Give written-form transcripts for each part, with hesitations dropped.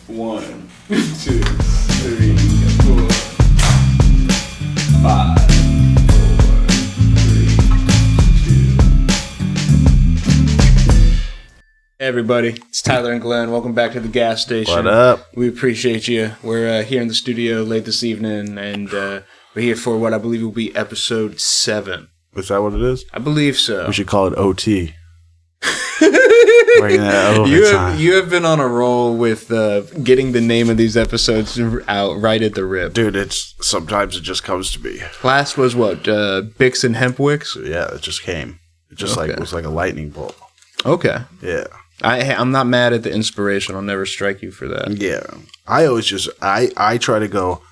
1, 2, 3, 4, 5, 4, 3, 2. Hey everybody, it's Tyler and Glenn. Welcome back to the gas station. What up? We appreciate you. We're here in the studio late this evening, and we're here for what I believe will be episode 7. Is that what it is? I believe so. We should call it OT. You have been on a roll with getting the name of these episodes out right at the rip. Dude, sometimes it just comes to me. Last was what? Bix and Hempwicks? Yeah, it just came. It just was like a lightning bolt. Okay. Yeah. I'm not mad at the inspiration. I'll never strike you for that. Yeah. I always I try to go,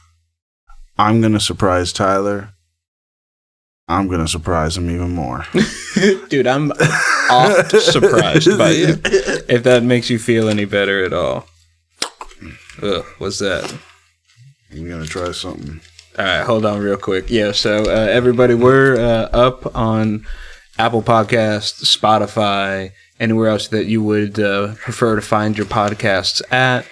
I'm going to surprise Tyler. I'm going to surprise him even more. Dude, I'm oft surprised by you. If that makes you feel any better at all. Ugh, what's that? I'm going to try something. All right, hold on real quick. Yeah, so everybody, we're up on Apple Podcasts, Spotify, anywhere else that you would prefer to find your podcasts at.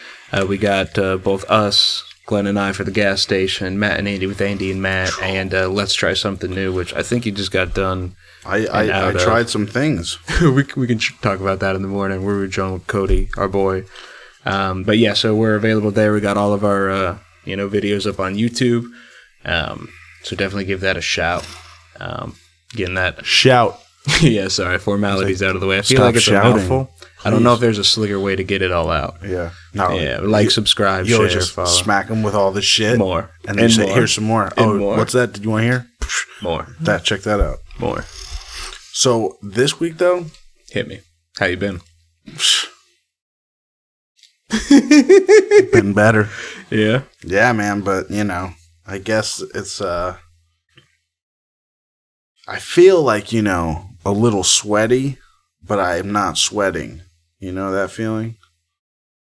We got both us, Glenn and I for the gas station, Matt and Andy with Andy and Matt, and Let's Try Something New, which I think you just got done. I tried some things. we can talk about that in the morning. We're with John with Cody, our boy. But yeah, so we're available there. We got all of our videos up on YouTube. So definitely give that a shout. Getting that shout. Yeah, sorry, formalities out of the way. I feel like it's shouting. A mouthful. Please. I don't know if there's a slicker way to get it all out. Yeah. No. Yeah, subscribe, share, just follow. Smack them with all this shit. More. And then say, here's some more. More. What's that? Did you want to hear? More. Check that out. More. So, this week, though. Hit me. How you been? Been better. Yeah? Yeah, man, but, I guess it's, I feel like, a little sweaty, but I'm not sweating. You know that feeling?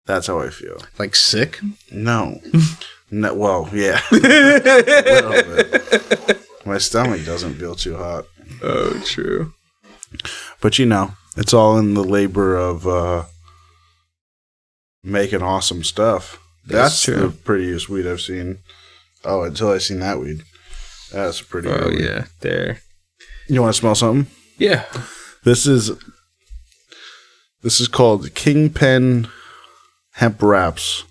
That's how I feel. Like sick? No. No, well, yeah. A little bit. My stomach doesn't feel too hot. Oh, true. But, it's all in the labor of making awesome stuff. That's the prettiest weed I've seen. Oh, until I seen that weed. That's pretty good. Oh, yeah. There. You want to smell something? Yeah. This is called Kingpen Hemp Wraps.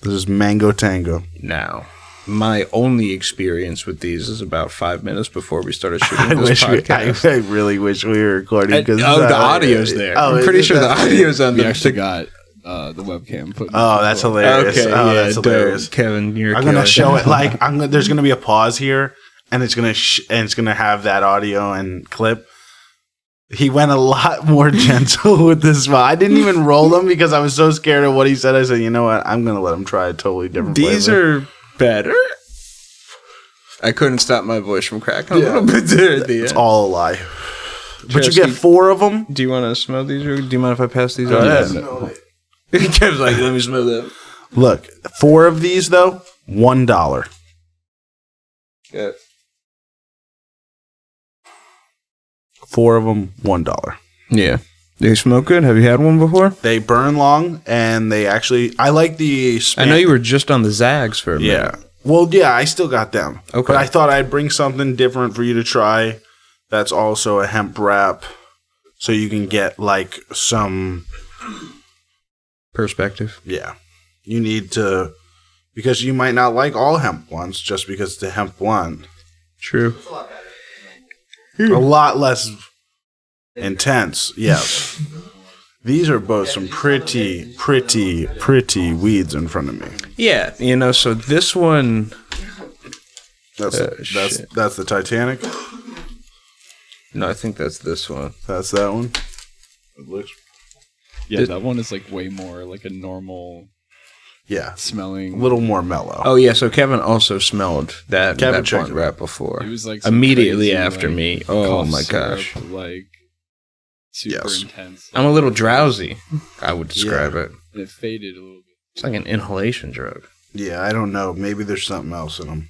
This is Mango Tango. Now, my only experience with these is about 5 minutes before we started shooting this podcast. I really wish we were recording. The audio's there. I'm pretty sure the audio's on there. We actually got the webcam put. Oh, that's hilarious. Okay, that's hilarious. Kevin, I'm going to show it like there's going to be a pause here, and it's going to have that audio and clip. He went a lot more gentle with this one. I didn't even roll them because I was so scared of what he said. I said, you know what? I'm going to let him try a totally different These flavor. are better. I couldn't stop my voice from cracking a little bit there at the end. It's all a lie. But you get 4 of them. Do you want to smell these? Or do you mind if I pass these Go on? ahead. Kev's like, let me smell them. Look, 4 of these, though, $1. Yeah. 4 of them, $1. Yeah. They smell good? Have you had one before? They burn long, and they actually... I like the... I know you were just on the Zags for a minute. Yeah. Well, yeah, I still got them. Okay. But I thought I'd bring something different for you to try that's also a hemp wrap, so you can get, like, some... perspective. Yeah. You need to... Because you might not like all hemp ones just because it's a hemp one. True. A lot less intense, yes. These are both some pretty weeds in front of me. Yeah, so this one... That's the Titanic? No, I think that's this one. That's that one? It looks... Yeah, that one is like way more like a normal... Yeah. Smelling. A little more mellow. Oh, yeah. So Kevin also smelled that blunt wrap before. It was like immediately crazy, after me. Oh, my gosh. Like super intense. I'm a little drowsy, I would describe it. And it faded a little bit. It's like an inhalation drug. Yeah, I don't know. Maybe there's something else in them.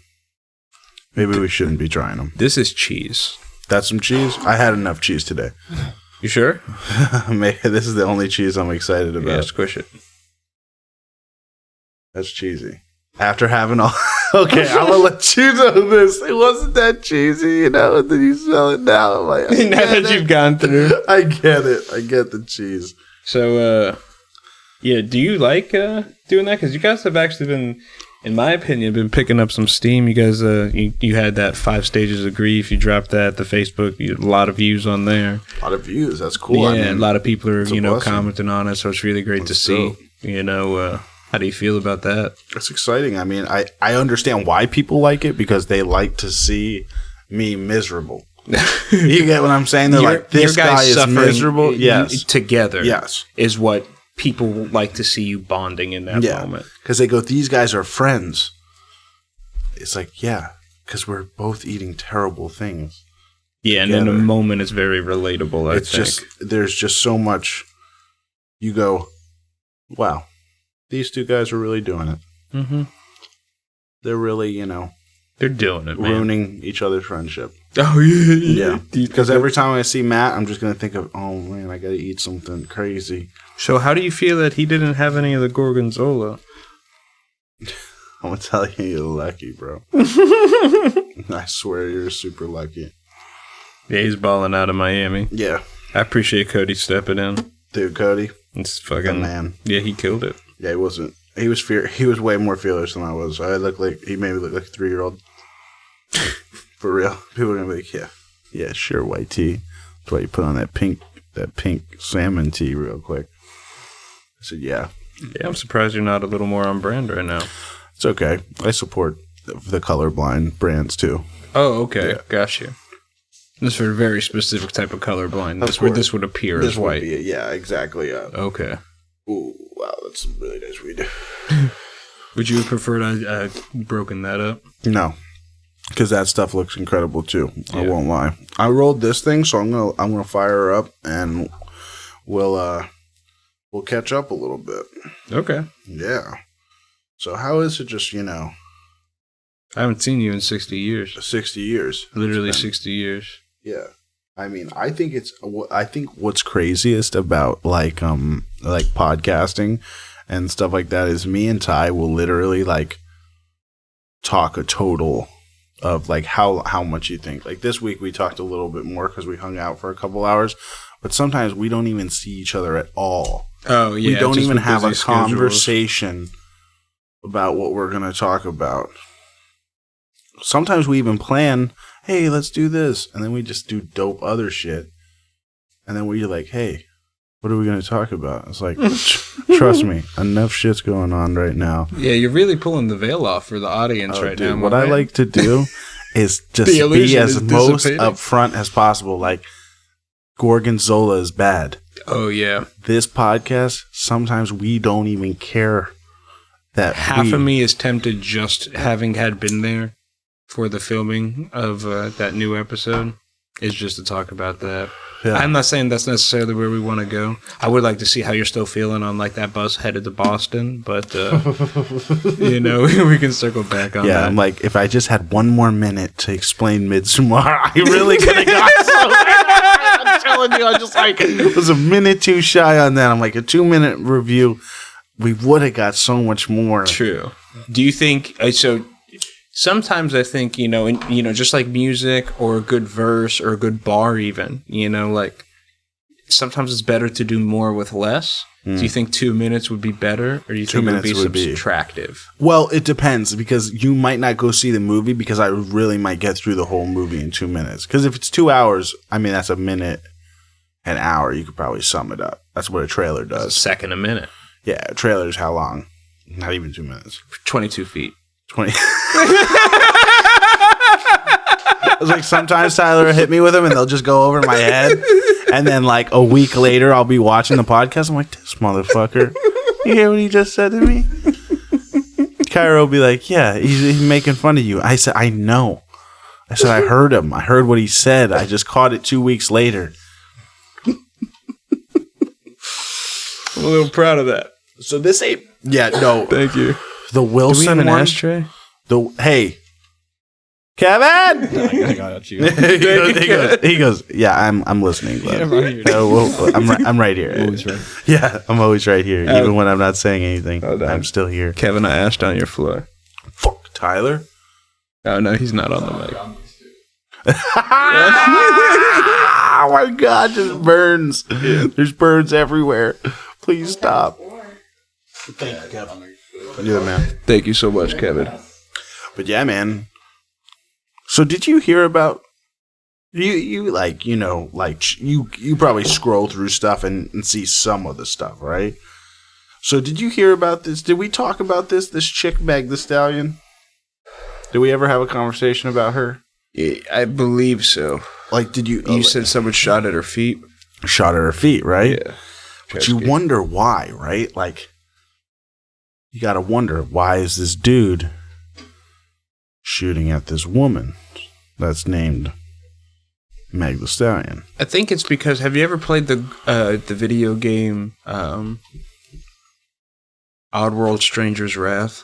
Maybe we shouldn't be trying them. This is cheese. That's some cheese? I had enough cheese today. You sure? This is the only cheese I'm excited about. Yeah, squish it. That's cheesy. After having all... Okay, I'm going to let you know this. It wasn't that cheesy, and then you sell it now. I'm like, now that you've gone through. I get it. I get the cheese. So, yeah, do you like doing that? Because you guys have actually been, in my opinion, been picking up some steam. You guys, you had that 5 Stages of Grief. You dropped that, the Facebook. You had a lot of views on there. A lot of views. That's cool. Yeah, I mean, a lot of people are, blessing. commenting on it. So it's really great to see. dope. How do you feel about that? It's exciting. I mean, I understand why people like it because they like to see me miserable. You get what I'm saying? They're like, this guy is miserable. Yes. Together. Yes. Is what people like to see you bonding in that moment. Because they go, these guys are friends. It's like, yeah, because we're both eating terrible things. Yeah, and in the moment, it's very relatable, I think. There's just so much. You go, wow, these 2 guys are really doing it. Mm-hmm. They're really, they're doing it, man. Ruining each other's friendship. Oh, yeah. Because every time I see Matt, I'm just going to think of, oh, man, I got to eat something crazy. So how do you feel that he didn't have any of the gorgonzola? I'm going to tell you, you're lucky, bro. I swear you're super lucky. Yeah, he's balling out of Miami. Yeah. I appreciate Cody stepping in. Dude, Cody. It's fucking... man. Yeah, he killed it. Yeah, he wasn't... He was way more fearless than I was. I looked like... He made me look like a 3-year-old. For real. People are going to be like, yeah, sure, white tea. That's why you put on that pink salmon tea real quick. I said, yeah. Yeah, I'm surprised you're not a little more on brand right now. It's okay. I support the colorblind brands, too. Oh, okay. Yeah. Gotcha. This is for a very specific type of colorblindness where this would appear as white. Yeah, exactly. Okay. Ooh, wow, that's some really nice weed. Would you have preferred I broken that up? No, because that stuff looks incredible too. I won't lie. I rolled this thing, so I'm gonna fire her up, and we'll catch up a little bit. Okay. Yeah. So how is it? Just I haven't seen you in 60 years. 60 years. Literally 60 years. Yeah. I mean, I think what's craziest about like podcasting and stuff like that is me and Ty will literally like talk a total of like how much you think. Like this week we talked a little bit more because we hung out for a couple hours, but sometimes we don't even see each other at all. Oh yeah, we don't even have a conversation about what we're gonna talk about. Sometimes we even plan, hey, let's do this. And then we just do dope other shit. And then we're like, hey, what are we going to talk about? It's like, trust me, enough shit's going on right now. Yeah, you're really pulling the veil off for the audience right now. What I like to do is just be as most upfront as possible. Like, Gorgonzola is bad. Oh, yeah. This podcast, sometimes we don't even care that half of me is tempted just having had been there for the filming of that new episode is just to talk about that. Yeah. I'm not saying that's necessarily where we want to go. I would like to see how you're still feeling on like that bus headed to Boston, but we can circle back on that. Yeah, I'm like, if I just had one more minute to explain Midsommar, I really could have got somewhere. I'm telling you, I just like it was a minute too shy on that. I'm like a 2-minute review. We would have got so much more. True. Do you think so? Sometimes I think, just like music or a good verse or a good bar even, like sometimes it's better to do more with less. Do you think 2 minutes would be better or do you think it would be subtractive? Well, it depends because you might not go see the movie because I really might get through the whole movie in 2 minutes. Because if it's 2 hours, I mean, that's a minute, an hour. You could probably sum it up. That's what a trailer does. It's a second a minute. Yeah, a trailer is how long? Not even 2 minutes. 22 feet. 20. I was like, sometimes Tyler will hit me with them and they'll just go over my head. And then like a week later, I'll be watching the podcast. I'm like, this motherfucker. You hear what he just said to me? Kyra will be like, yeah, he's making fun of you. I said, I know. I said, I heard him. I heard what he said. I just caught it 2 weeks later. I'm a little proud of that. So this ain't... Yeah, no. Thank you. The Wilson Do we have an one, ashtray? Hey, Kevin. I got you. he goes. Yeah, I'm listening. Glenn. I'm right here. I'm right here. Always right. Yeah, I'm always right here, even when I'm not saying anything. Hold on. I'm still here. Kevin, I asked on your floor. Fuck, Tyler. Oh no, he's not on the mic. Oh my god, just burns. There's burns everywhere. Please stop. Thank you, Kevin. You're the man. Thank you so much, Kevin. But yeah, man. So did you hear about you like, you know, like you probably scroll through stuff and see some of the stuff, right? So did you hear about this? Did we talk about this chick Meg the Stallion? Did we ever have a conversation about her? Yeah, I believe so. Like, did you? You said someone shot at her feet. Shot at her feet, right? Yeah. But you wonder why, right? Like, you got to wonder, why is this dude shooting at this woman that's named Meg the Stallion? I think it's because, have you ever played the video game Oddworld Stranger's Wrath?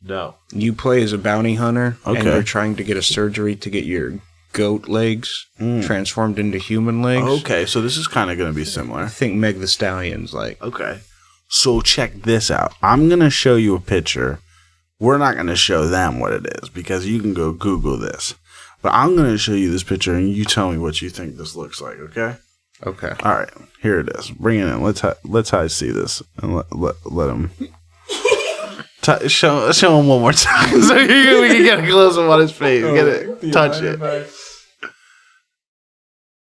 No. You play as a bounty hunter, and Okay. you're trying to get a surgery to get your goat legs transformed into human legs. Okay, so this is kind of going to be I similar. think Meg the Stallion's like. Okay. So check this out. I'm going to show you a picture. We're not going to show them what it is because you can go Google this. But I'm going to show you this picture and you tell me what you think this looks like, okay? Okay. All right. Here it is. Bring it in. Let's High see this and let him show him one more time so we can get a close up on his face. Get it. Touch it.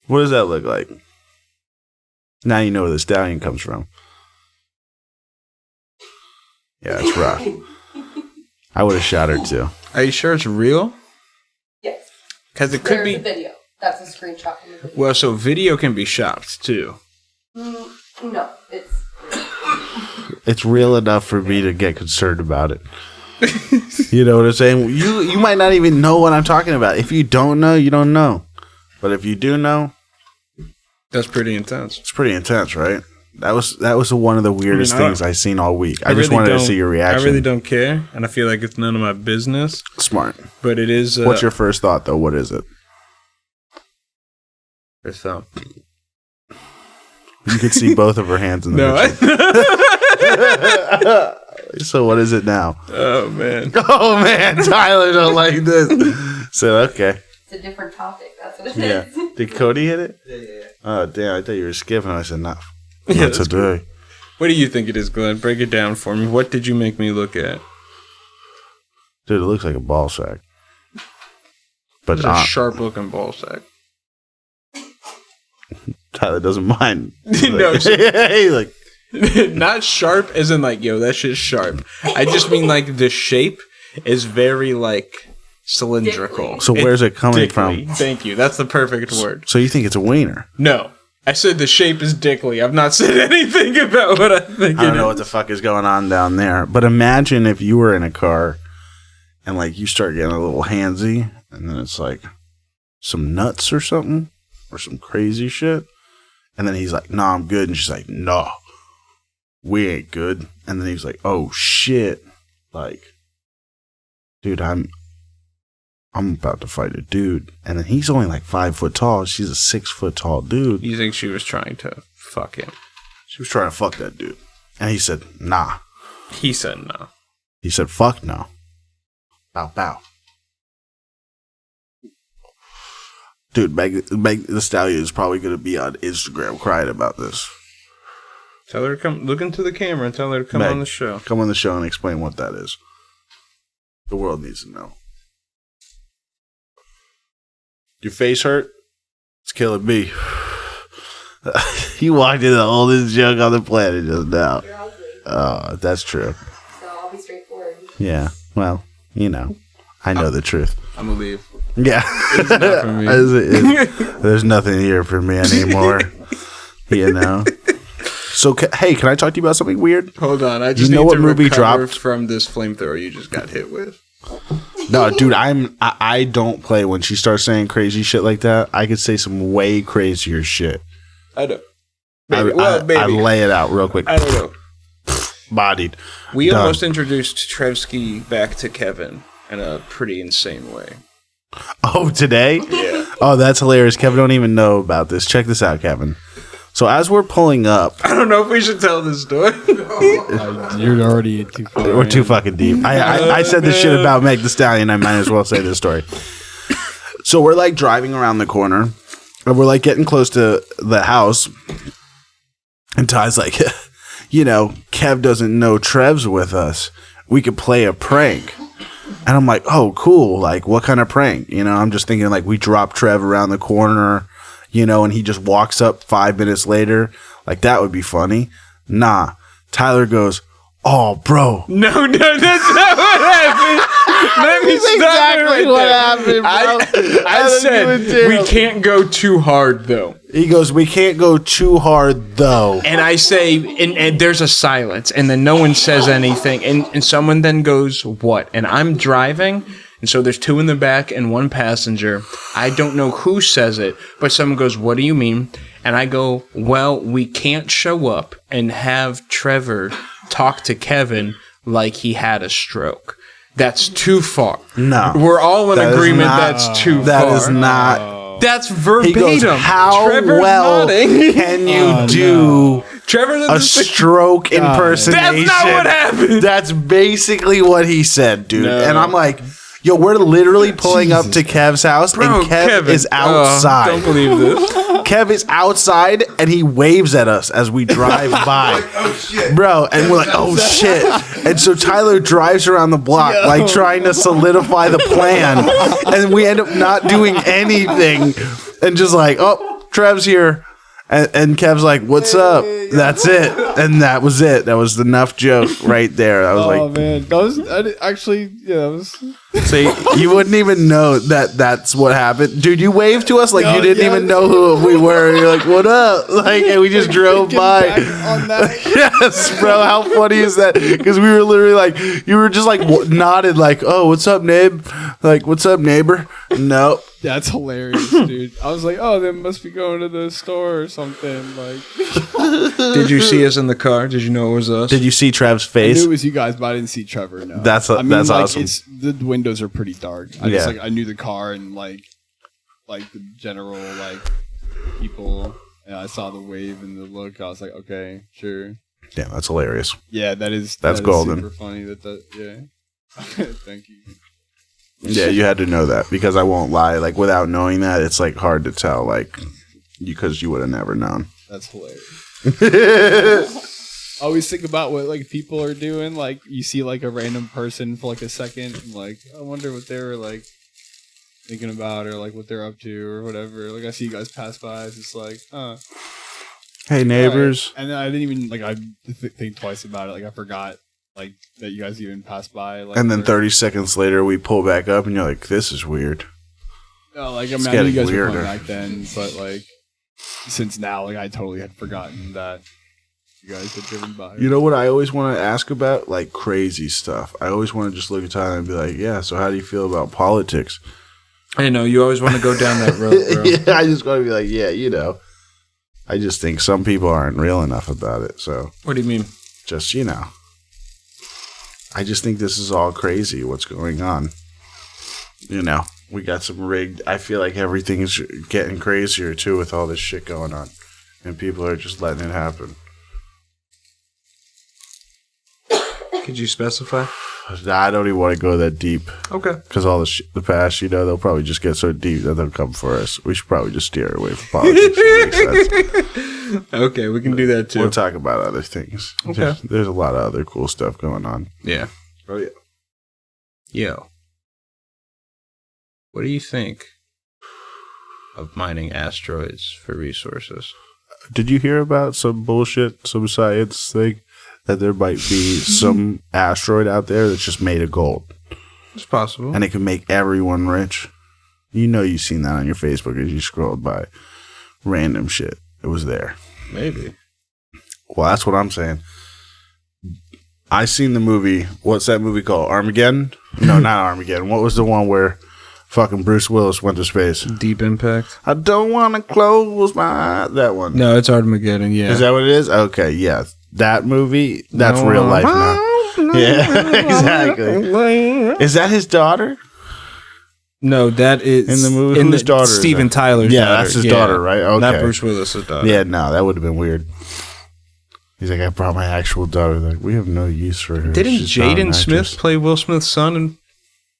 What does that look like? Now you know where the stallion comes from. Yeah, it's rough. I would have shot her too. Are you sure it's real? Yes. Because it could There's be. a video. That's a screenshot from the video. Well, so video can be shopped too. No, It's real enough for me to get concerned about it. You know what I'm saying? You might not even know what I'm talking about. If you don't know, you don't know. But if you do know, That's pretty intense. it's pretty intense, right? That was one of the weirdest things I've seen all week. I just really wanted to don't- see your reaction. I really don't care, and I feel like it's none of my business. Smart. But it is. What's your first thought, though? What is it? Her thumb? You could see both of her hands in the No. picture. So what is it now? Oh man. Oh man, Tyler don't like this. So okay, it's a different topic. That's what it yeah. is. Did Cody hit it? Yeah. Oh damn! I thought you were skipping. I said not. Yeah, Not that's today. What do you think it is, Glenn? Break it down for me. What did you make me look at? Dude, it looks like a ball sack. But It's a sharp-looking ball sack. Tyler doesn't mind. No, He's like, not sharp as in like, yo, that shit's sharp. I just mean like the shape is very like cylindrical. so where's it coming Dickly. from? Thank you. That's the perfect word. So you think it's a wiener? No. I said the shape is dickly. I've not said anything about what I think I don't know it what the fuck is going on down there. But imagine if you were in a car and like you start getting a little handsy and then it's like some nuts or something or some crazy shit. And then he's like, "Nah, I'm good." And she's like, "No, we ain't good." And then he's like, "Oh shit. Like, dude, I'm about to fight a dude." And then he's only like 5 foot tall. She's a 6 foot tall dude. You think she was trying to fuck him? She was trying to fuck that dude. And he said, "Nah." He said no. He said, "Fuck no." Bow, bow. Dude, Meg the Stallion is probably going to be on Instagram crying about this. Tell her to come. Look into the camera and tell her to come Meg, on the show. Come on the show and explain what that is. The world needs to know. Your face hurt? It's killing me. You walked in the oldest joke on the planet just now. You're ugly, Oh, that's true. so I'll be straightforward. Yeah. Well, you know, I know the truth. I'm gonna leave. Yeah. It's not for me. There's nothing here for me anymore. You know. So, hey, can I talk to you about something weird? Hold on, I just You know need what to movie recover dropped? from this flamethrower you just got hit with. No, dude, I don't play when she starts saying crazy shit like that. I could say some way crazier shit. I don't. I lay it out real quick. I don't know. Bodied. We Done. almost introduced Trevsky back to Kevin in a pretty insane way. Oh, today? Yeah. Oh, that's hilarious. Kevin don't even know about this. Check this out, Kevin. So as we're pulling up, I don't know if we should tell this story. You're already too far. we're too fucking deep. I said this shit about Meg the Stallion. I might as well say this story. So we're like driving around the corner, and we're like getting close to the house, and Ty's like, you know, Kev doesn't know Trev's with us. We could play a prank. And I'm like, oh, cool. Like, what kind of prank? You know, I'm just thinking like we drop Trev around the corner, you know, and he just walks up 5 minutes later. Like, that would be funny. Nah. Tyler goes, oh, bro. No, that's not what happened. Let me stop exactly right what there. happened, bro. I said we can't go too hard, though. He goes, we can't go too hard, though. And I say, and there's a silence, and then no one says anything, and someone then goes, what? And I'm driving, and so there's two in the back and one passenger. I don't know who says it, but someone goes, what do you mean? And I go, well, we can't show up and have Trevor talk to Kevin like he had a stroke. That's too far. No. We're all in agreement that's too far. That is not. That's He verbatim. goes, how Trevor's well nodding. can you do Trevor's a stroke impersonation? That's not what happened. That's basically what he said, dude. No. And I'm like, yo, we're literally pulling up to Kev's house, Bro, and Kev Kevin, is outside. don't believe this. Kev is outside, and he waves at us as we drive by. Oh shit, Bro, and we're like, oh shit. And so Tyler drives around the block, like trying to solidify the plan. And we end up not doing anything. And just like, oh, Trev's here. And Kev's like, what's up? That's it. And that was it. That was enough joke right there. I was like, Man, that was actually, yeah, that was. see, you wouldn't even know that that's what happened. Dude, you waved to us like you didn't even know who we were. You're like, what up? Like, and we just drove by. On that. Yes, bro. How funny is that? Because we were literally like, you were just like nodded, like, oh, what's up, Nib? Like, what's up, neighbor? No. That's hilarious, dude. I was like, oh, they must be going to the store or something. Like, Did you see us in the car? Did you know it was us? Did you see Trav's I face? knew it was you guys, but I didn't see Trevor. No, That's like, awesome. It's the windows are pretty dark. I just I knew the car and like the general people. And I saw the wave and the look. I was like, okay, sure. Yeah, that's hilarious. Yeah, that's golden. Super funny. Yeah. Thank you. Yeah, you had to know that because I won't lie. Like without knowing that, it's like hard to tell. Like because you would have never known. That's hilarious. I always think about what like people are doing. Like you see like a random person for like a second, and like I wonder what they were like thinking about or like what they're up to or whatever. Like I see you guys pass by, it's just like, Hey neighbors. Right. And then I didn't even like think twice about it. Like I forgot like that you guys even passed by. Like, And then 30 seconds later, we pull back up, and you're like, "This is weird." No, like I It's mean, I knew you getting guys were weirder. coming back then, but like since now, like I totally had forgotten that you guys had driven by. You know what I always want to ask about? Like crazy stuff. I always want to just look at Tyler and be like, "Yeah, so how do you feel about politics?" I know you always want to go down that road, bro. Yeah, I just want to be like, "Yeah, you know." I just think some people aren't real enough about it. So What do you mean? just I just think this is all crazy. What's going on? You know, we got some rigged. I feel like everything's getting crazier too with all this shit going on, and people are just letting it happen. Could you specify? I don't even want to go that deep Okay. because all the past, you know, they'll probably just get so deep that they'll come for us. We should probably just steer away from politics. It makes sense. Okay, we can do that too. We'll talk about other things. Okay. There's a lot of other cool stuff going on. Yeah. Oh yeah. Yo. What do you think of mining asteroids for resources? Did you hear about some bullshit, some science thing that there might be some asteroid out there that's just made of gold It's possible. and it can make everyone rich? You know you've seen that on your Facebook as you scrolled by. Random shit. It was there. Maybe. Well, that's what I'm saying. I seen the movie. What's that movie called? Armageddon? No, not Armageddon. What was the one where fucking Bruce Willis went to space? Deep Impact? I don't want to close my... That one. No, it's Armageddon, yeah. Is that what it is? Okay, yeah. That movie, that's real life now. Yeah, exactly. Is that his daughter? No, that is In the movie? Whose daughter is Steven that? Tyler's Yeah, daughter. that's his daughter, right? Okay. Not Bruce Willis's daughter. Yeah, no, that would have been weird. He's like, I brought my actual daughter. Like, we have no use for her. Didn't She's not an Jaden Smith actress. play Will Smith's son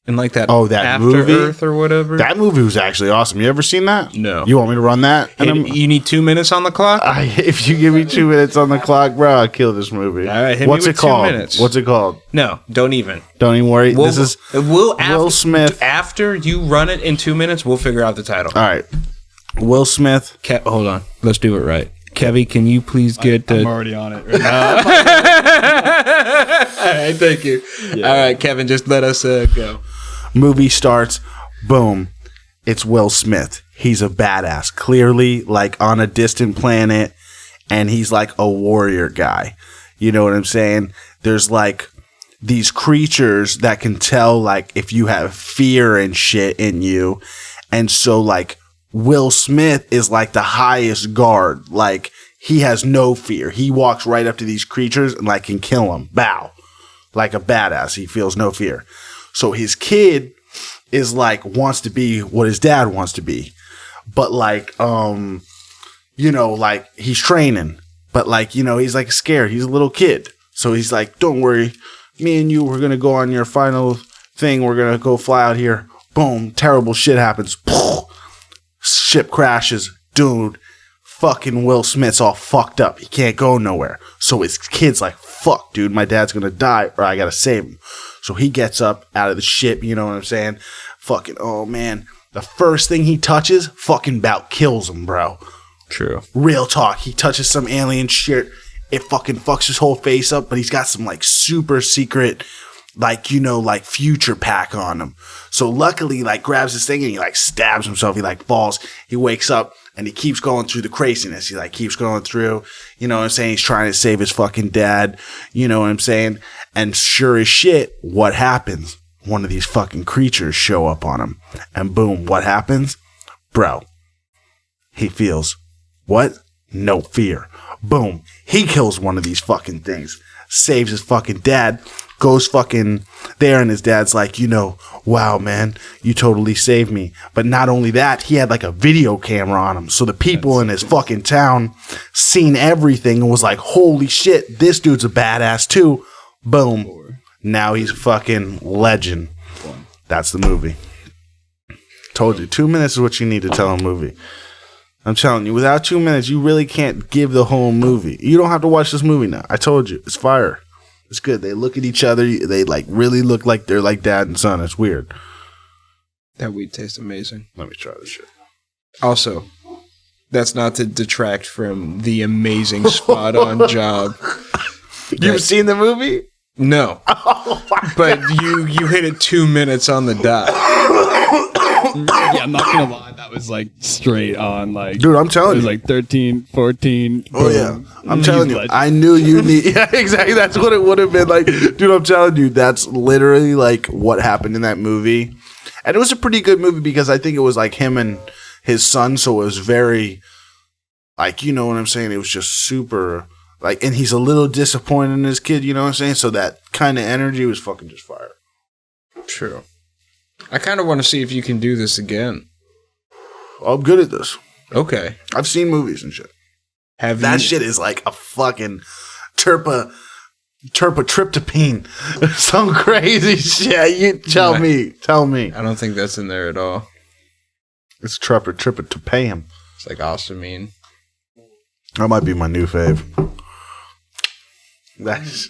in like that? Oh, that After movie? Earth or whatever. That movie was actually awesome. You ever seen that? No. You want me to run that? And you need 2 minutes on the clock. if you give me 2 minutes on the clock, bro, I'll kill this movie. All right, hit me What's with it 2 called? minutes. What's it called? No, don't even. Don't even worry. This is Will Smith. After you run it in 2 minutes, we'll figure out the title. All right. Will Smith. Hold on. Let's do it right. Kevy, can you please get I'm already on it right now. All right, thank you. Yeah. All right, Kevin, just let us go. Movie starts. Boom. It's Will Smith. He's a badass. Clearly, like on a distant planet, and he's like a warrior guy. You know what I'm saying? There's like these creatures that can tell like if you have fear and shit in you. And so like Will Smith is like the highest guard. Like he has no fear. He walks right up to these creatures and like can kill them. Bow. Like a badass. He feels no fear. So his kid is like wants to be what his dad wants to be. But like you know, like he's training. But like, you know, he's like scared. He's a little kid. So he's like, don't worry. Me and you, we're going to go on your final thing. We're going to go fly out here. Boom. Terrible shit happens. Ship crashes. Dude, fucking Will Smith's all fucked up. He can't go nowhere. So his kid's like, fuck, dude, my dad's going to die or I got to save him. So he gets up out of the ship. You know what I'm saying? Fucking, oh man. The first thing he touches, fucking about kills him, bro. True. Real talk. He touches some alien shit. It fucking fucks his whole face up, but he's got some like super secret, like, you know, like future pack on him. So luckily, like grabs this thing and he like stabs himself. He like falls. He wakes up and he keeps going through the craziness. He like keeps going through, you know what I'm saying? He's trying to save his fucking dad. You know what I'm saying? And sure as shit, what happens? One of these fucking creatures show up on him. And boom, what happens? Bro, he feels what? No fear. Boom. He kills one of these fucking things. Saves his fucking dad. Goes fucking there and his dad's like, you know, wow, man, you totally saved me. But not only that, he had like a video camera on him. So the people in his fucking town seen everything and was like, holy shit, this dude's a badass too. Boom. Now he's a fucking legend. That's the movie. Told you, 2 minutes is what you need to tell a movie. I'm telling you, without 2 minutes, you really can't give the whole movie. You don't have to watch this movie now. I told you. It's fire. It's good. They look at each other. They like really look like they're like dad and son. It's weird. That weed tastes amazing. Let me try this shit. Also, that's not to detract from the amazing spot on job. You've seen the movie? No. But you hit it 2 minutes on the dot. Yeah, I'm not gonna lie, that was like straight on. Like, Dude, I'm telling it was you. like 13, 14. Oh, yeah. boom. I'm telling you. Legend. I knew you need. Yeah, exactly. That's what it would have been like. Dude, I'm telling you. That's literally like what happened in that movie. And it was a pretty good movie because I think it was like him and his son. So it was very, like, you know what I'm saying? It was just super, like, and he's a little disappointed in his kid, you know what I'm saying? So that kind of energy was fucking just fire. True. I kind of want to see if you can do this again. I'm good at this. Okay. I've seen movies and shit. Have That you? shit is like a fucking terpentryptopine. Some crazy shit. You tell me. Tell me. I don't think that's in there at all. It's terpentryptopane. It's like ostamine. That might be my new fave. That's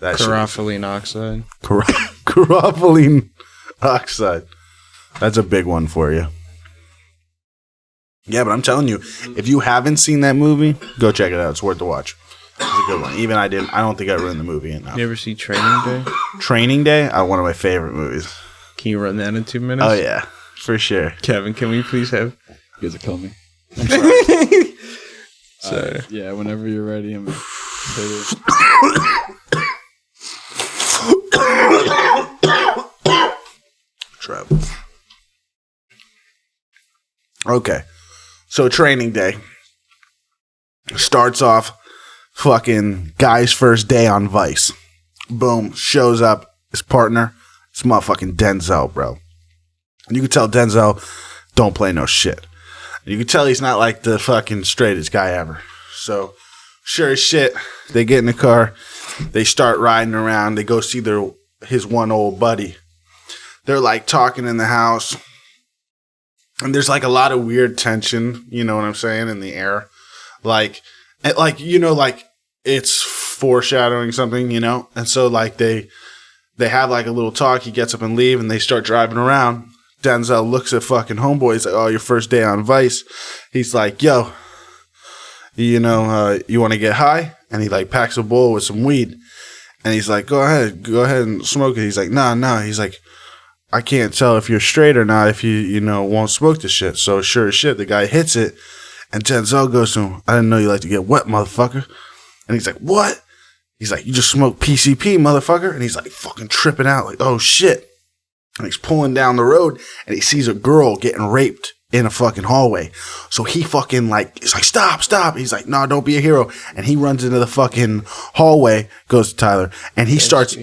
Carotene oxide. Carotene oxide. That's a big one for you. Yeah, but I'm telling you, if you haven't seen that movie, go check it out. It's worth the watch. It's a good one. Even I didn't. I don't think I ruined the movie enough. You ever see Training Day? Training Day, one of my favorite movies. Can you run that in 2 minutes? Oh yeah, for sure. Kevin, can we please have? You guys are killing me. Sorry. Yeah, whenever you're ready, I'm excited. Travel. Okay. So Training Day starts off fucking guy's first day on Vice. Boom. Shows up his partner. It's motherfucking Denzel, bro. And you can tell Denzel don't play no shit. You can tell he's not like the fucking straightest guy ever. So, sure as shit, they get in the car. They start riding around. They go see his one old buddy. They're like talking in the house. And there's like a lot of weird tension, you know what I'm saying, in the air. Like it's foreshadowing something, you know? And so like they have like a little talk. He gets up and leave and they start driving around. Denzel looks at fucking homeboy. He's like, oh, your first day on Vice. He's like, yo, you want to get high? And he like packs a bowl with some weed. And he's like, go ahead and smoke it. He's like, nah. He's like, I can't tell if you're straight or not if you won't smoke this shit. So sure as shit, the guy hits it. And Denzel goes to him, I didn't know you like to get wet, motherfucker. And he's like, what? He's like, you just smoked PCP, motherfucker. And he's like fucking tripping out like, oh shit. And he's pulling down the road and he sees a girl getting raped in a fucking hallway. So he fucking he's like, stop. He's like, no, don't be a hero. And he runs into the fucking hallway, goes to Tyler, and he starts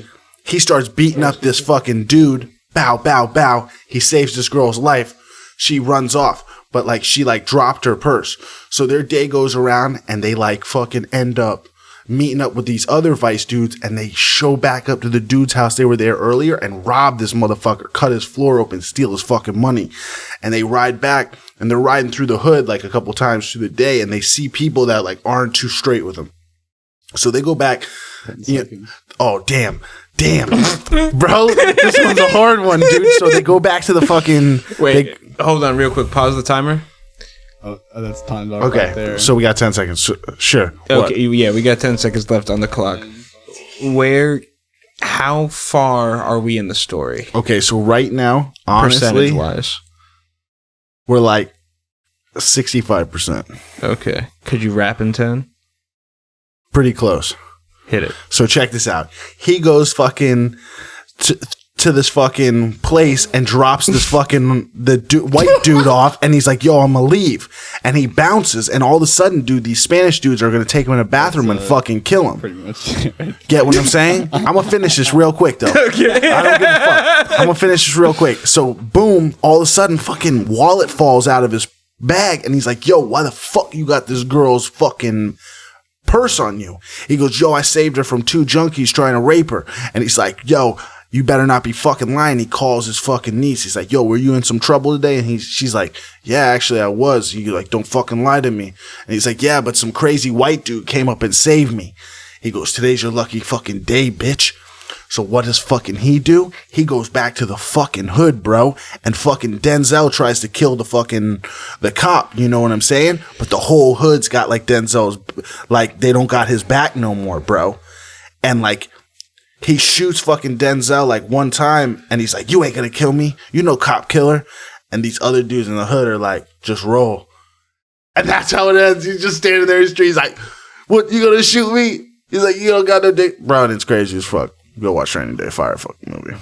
beating up this fucking dude. Bow. He saves this girl's life. She runs off, but she dropped her purse. So their day goes around and they fucking end up meeting up with these other Vice dudes, and they show back up to the dude's house they were there earlier and rob this motherfucker, cut his floor open, steal his fucking money. And they ride back, and they're riding through the hood a couple times through the day, and they see people that aren't too straight with them. So they go back. Oh, damn. Bro, this one's a hard one, dude. So they go back to the fucking... Wait, hold on real quick. Pause the timer. Oh, that's time. Okay, right there. so we got 10 seconds. Sure. Okay, What? yeah, we got 10 seconds left on the clock. How far are we in the story? Okay, so right now, honestly, percentage-wise. we're 65%. Okay. Could you rap in 10? Pretty close. Hit it. So check this out. He goes fucking to this fucking place and drops this fucking white dude off, and he's like, yo, I'm gonna leave. And he bounces, and all of a sudden, dude, these Spanish dudes are gonna take him in a bathroom and fucking kill him. Pretty much. Get what I'm saying? I'm gonna finish this real quick, though. Okay. I don't give a fuck. I'm gonna finish this real quick. So, boom, all of a sudden, fucking wallet falls out of his bag, and he's like, yo, why the fuck you got this girl's fucking purse on you? He goes, yo, I saved her from 2 junkies trying to rape her. And he's like, yo, you better not be fucking lying. He calls his fucking niece. He's like, yo, were you in some trouble today? And she's like, yeah, actually I was. He don't fucking lie to me. And he's like, yeah, but some crazy white dude came up and saved me. He goes, today's your lucky fucking day, bitch. So what does fucking he do? He goes back to the fucking hood, bro. And fucking Denzel tries to kill the cop. You know what I'm saying? But the whole hood's got Denzel's, they don't got his back no more, bro. And he shoots fucking Denzel one time, and he's like, you ain't gonna kill me. You know, cop killer. And these other dudes in the hood are like, just roll. And that's how it ends. He's just standing there in the street. He's like, what, you gonna shoot me? He's like, you don't got no dick. Bro, and it's crazy as fuck. Go watch Training Day. Fire fucking movie.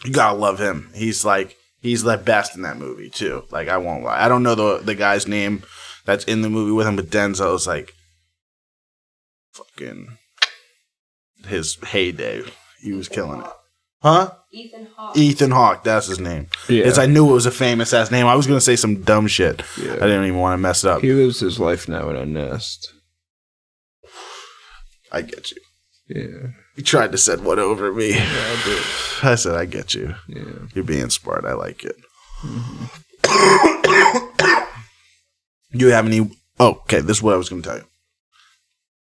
You gotta love him. He's the best in that movie, too. I won't lie. I don't know the guy's name that's in the movie with him, but Denzel's fucking... his heyday. He was killing it. Huh? Ethan Hawke, that's his name. Yeah. I knew it was a famous ass name. I was gonna say some dumb shit. Yeah. I didn't even want to mess it up. He lives his life now in a nest. I get you. Yeah. You tried to send one over me. Yeah, I did. I said, I get you. Yeah. You're being smart. I like it. Mm-hmm. You have any... Oh, okay, this is what I was going to tell you.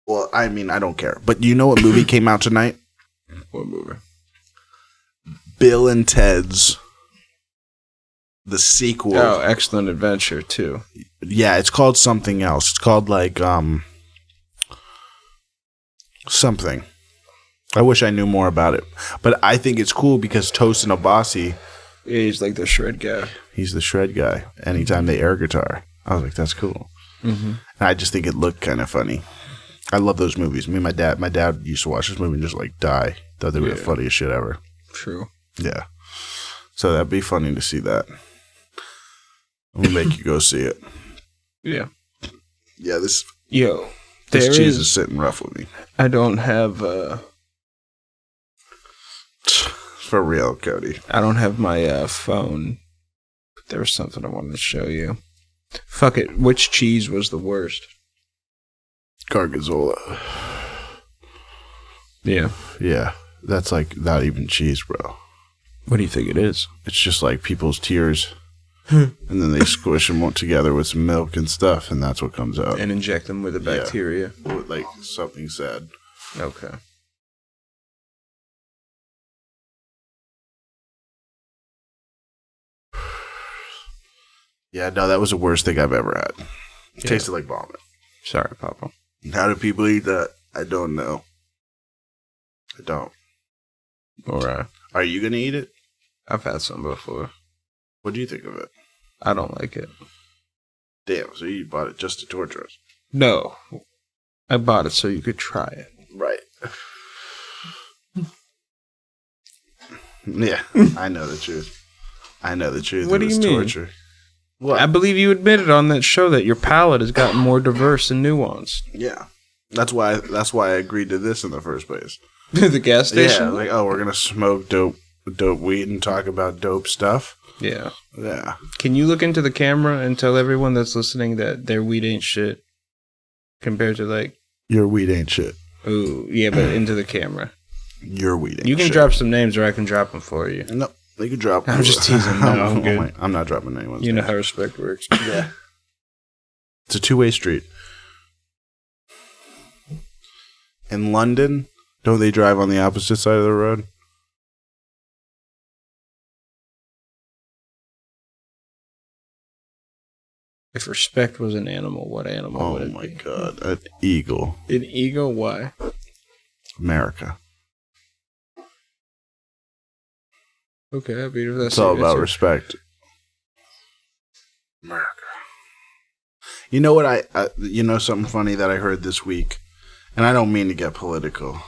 Well, I mean, I don't care. But you know what movie came out tonight? What movie? Bill and Ted's... the sequel. Oh, Excellent Adventure 2. Yeah, it's called something else. It's called something. I wish I knew more about it. But I think it's cool because Tosin Abasi... Yeah, he's the shred guy. He's the shred guy. Anytime they air guitar. I was like, that's cool. Mm-hmm. And I just think it looked kind of funny. I love those movies. Me and my dad used to watch this movie and just die. Thought they were the funniest shit ever. True. Yeah. So that'd be funny to see that. I'm gonna make you go see it. Yeah. Yeah, this this cheese is sitting rough with me. I don't have For real, Cody. I don't have my phone. But there was something I wanted to show you. Fuck it. Which cheese was the worst? Gorgonzola. Yeah. Yeah, that's like not even cheese, bro. What do you think it is? It's just like people's tears. And then they squish them together with some milk and stuff, and that's what comes out. And inject them with the bacteria. With like something sad. Okay. Yeah, no, that was the worst thing I've ever had. It tasted like vomit. Sorry, Papa. How do people eat that? I don't know. I don't. All right. Are you gonna eat it? I've had some before. What do you think of it? I don't like it. Damn, so you bought it just to torture us. No. I bought it so you could try it. Right. Yeah, I know the truth. I know the truth. What do you mean? Torture. What? I believe you admitted on that show that your palate has gotten more diverse and nuanced. Yeah. That's why I agreed to this in the first place. The gas station? Yeah, like, oh, we're gonna smoke dope weed and talk about dope stuff. Yeah. Yeah. Can you look into the camera and tell everyone that's listening that their weed ain't shit compared to like... Your weed ain't shit. Ooh, yeah, but into the camera. Your weed ain't You can shit. drop some names or I can drop them for you. No, they could drop. I'm just teasing. No, I'm good. I'm not dropping anyone's You know names. how respect works. Yeah. It's a two-way street. In London, don't they drive on the opposite side of the road? If respect was an animal, what animal would Oh it my be? god, an eagle. An eagle? Why? America. Okay, I mean, if that's It's all your about answer. respect. America. You know what I you know something funny that I heard this week, and I don't mean to get political,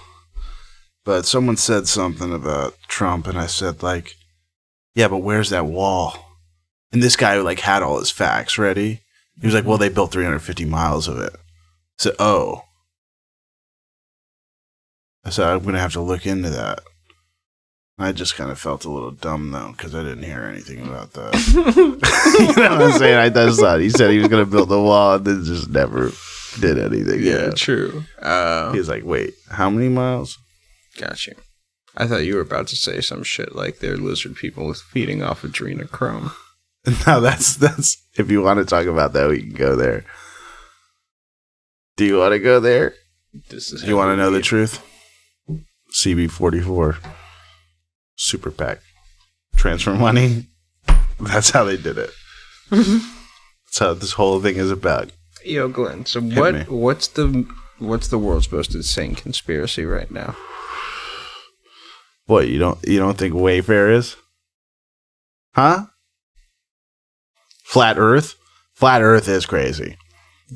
but someone said something about Trump, and I said like, yeah, but where's that wall? And this guy like had all his facts ready. He was like, well, they built 350 miles of it. I said, oh. I said, I'm gonna have to look into that. I just kind of felt a little dumb though, because I didn't hear anything about that. You know what I'm saying? I just thought he said he was going to build the wall and then just never did anything. Yeah, true. He was like, wait, how many miles? Got you. I thought you were about to say some shit like they're lizard people with feeding off adrenochrome. No, that's if you want to talk about that, we can go there. Do you want to go there? This is Do you want to know the truth? CB44. Super PAC. Transfer money. That's how they did it. That's how this whole thing is about. Yo, Glenn. So me. what's the world supposed to say in conspiracy right now? What, you don't think Wayfair is? Huh? Flat Earth? Flat Earth is crazy.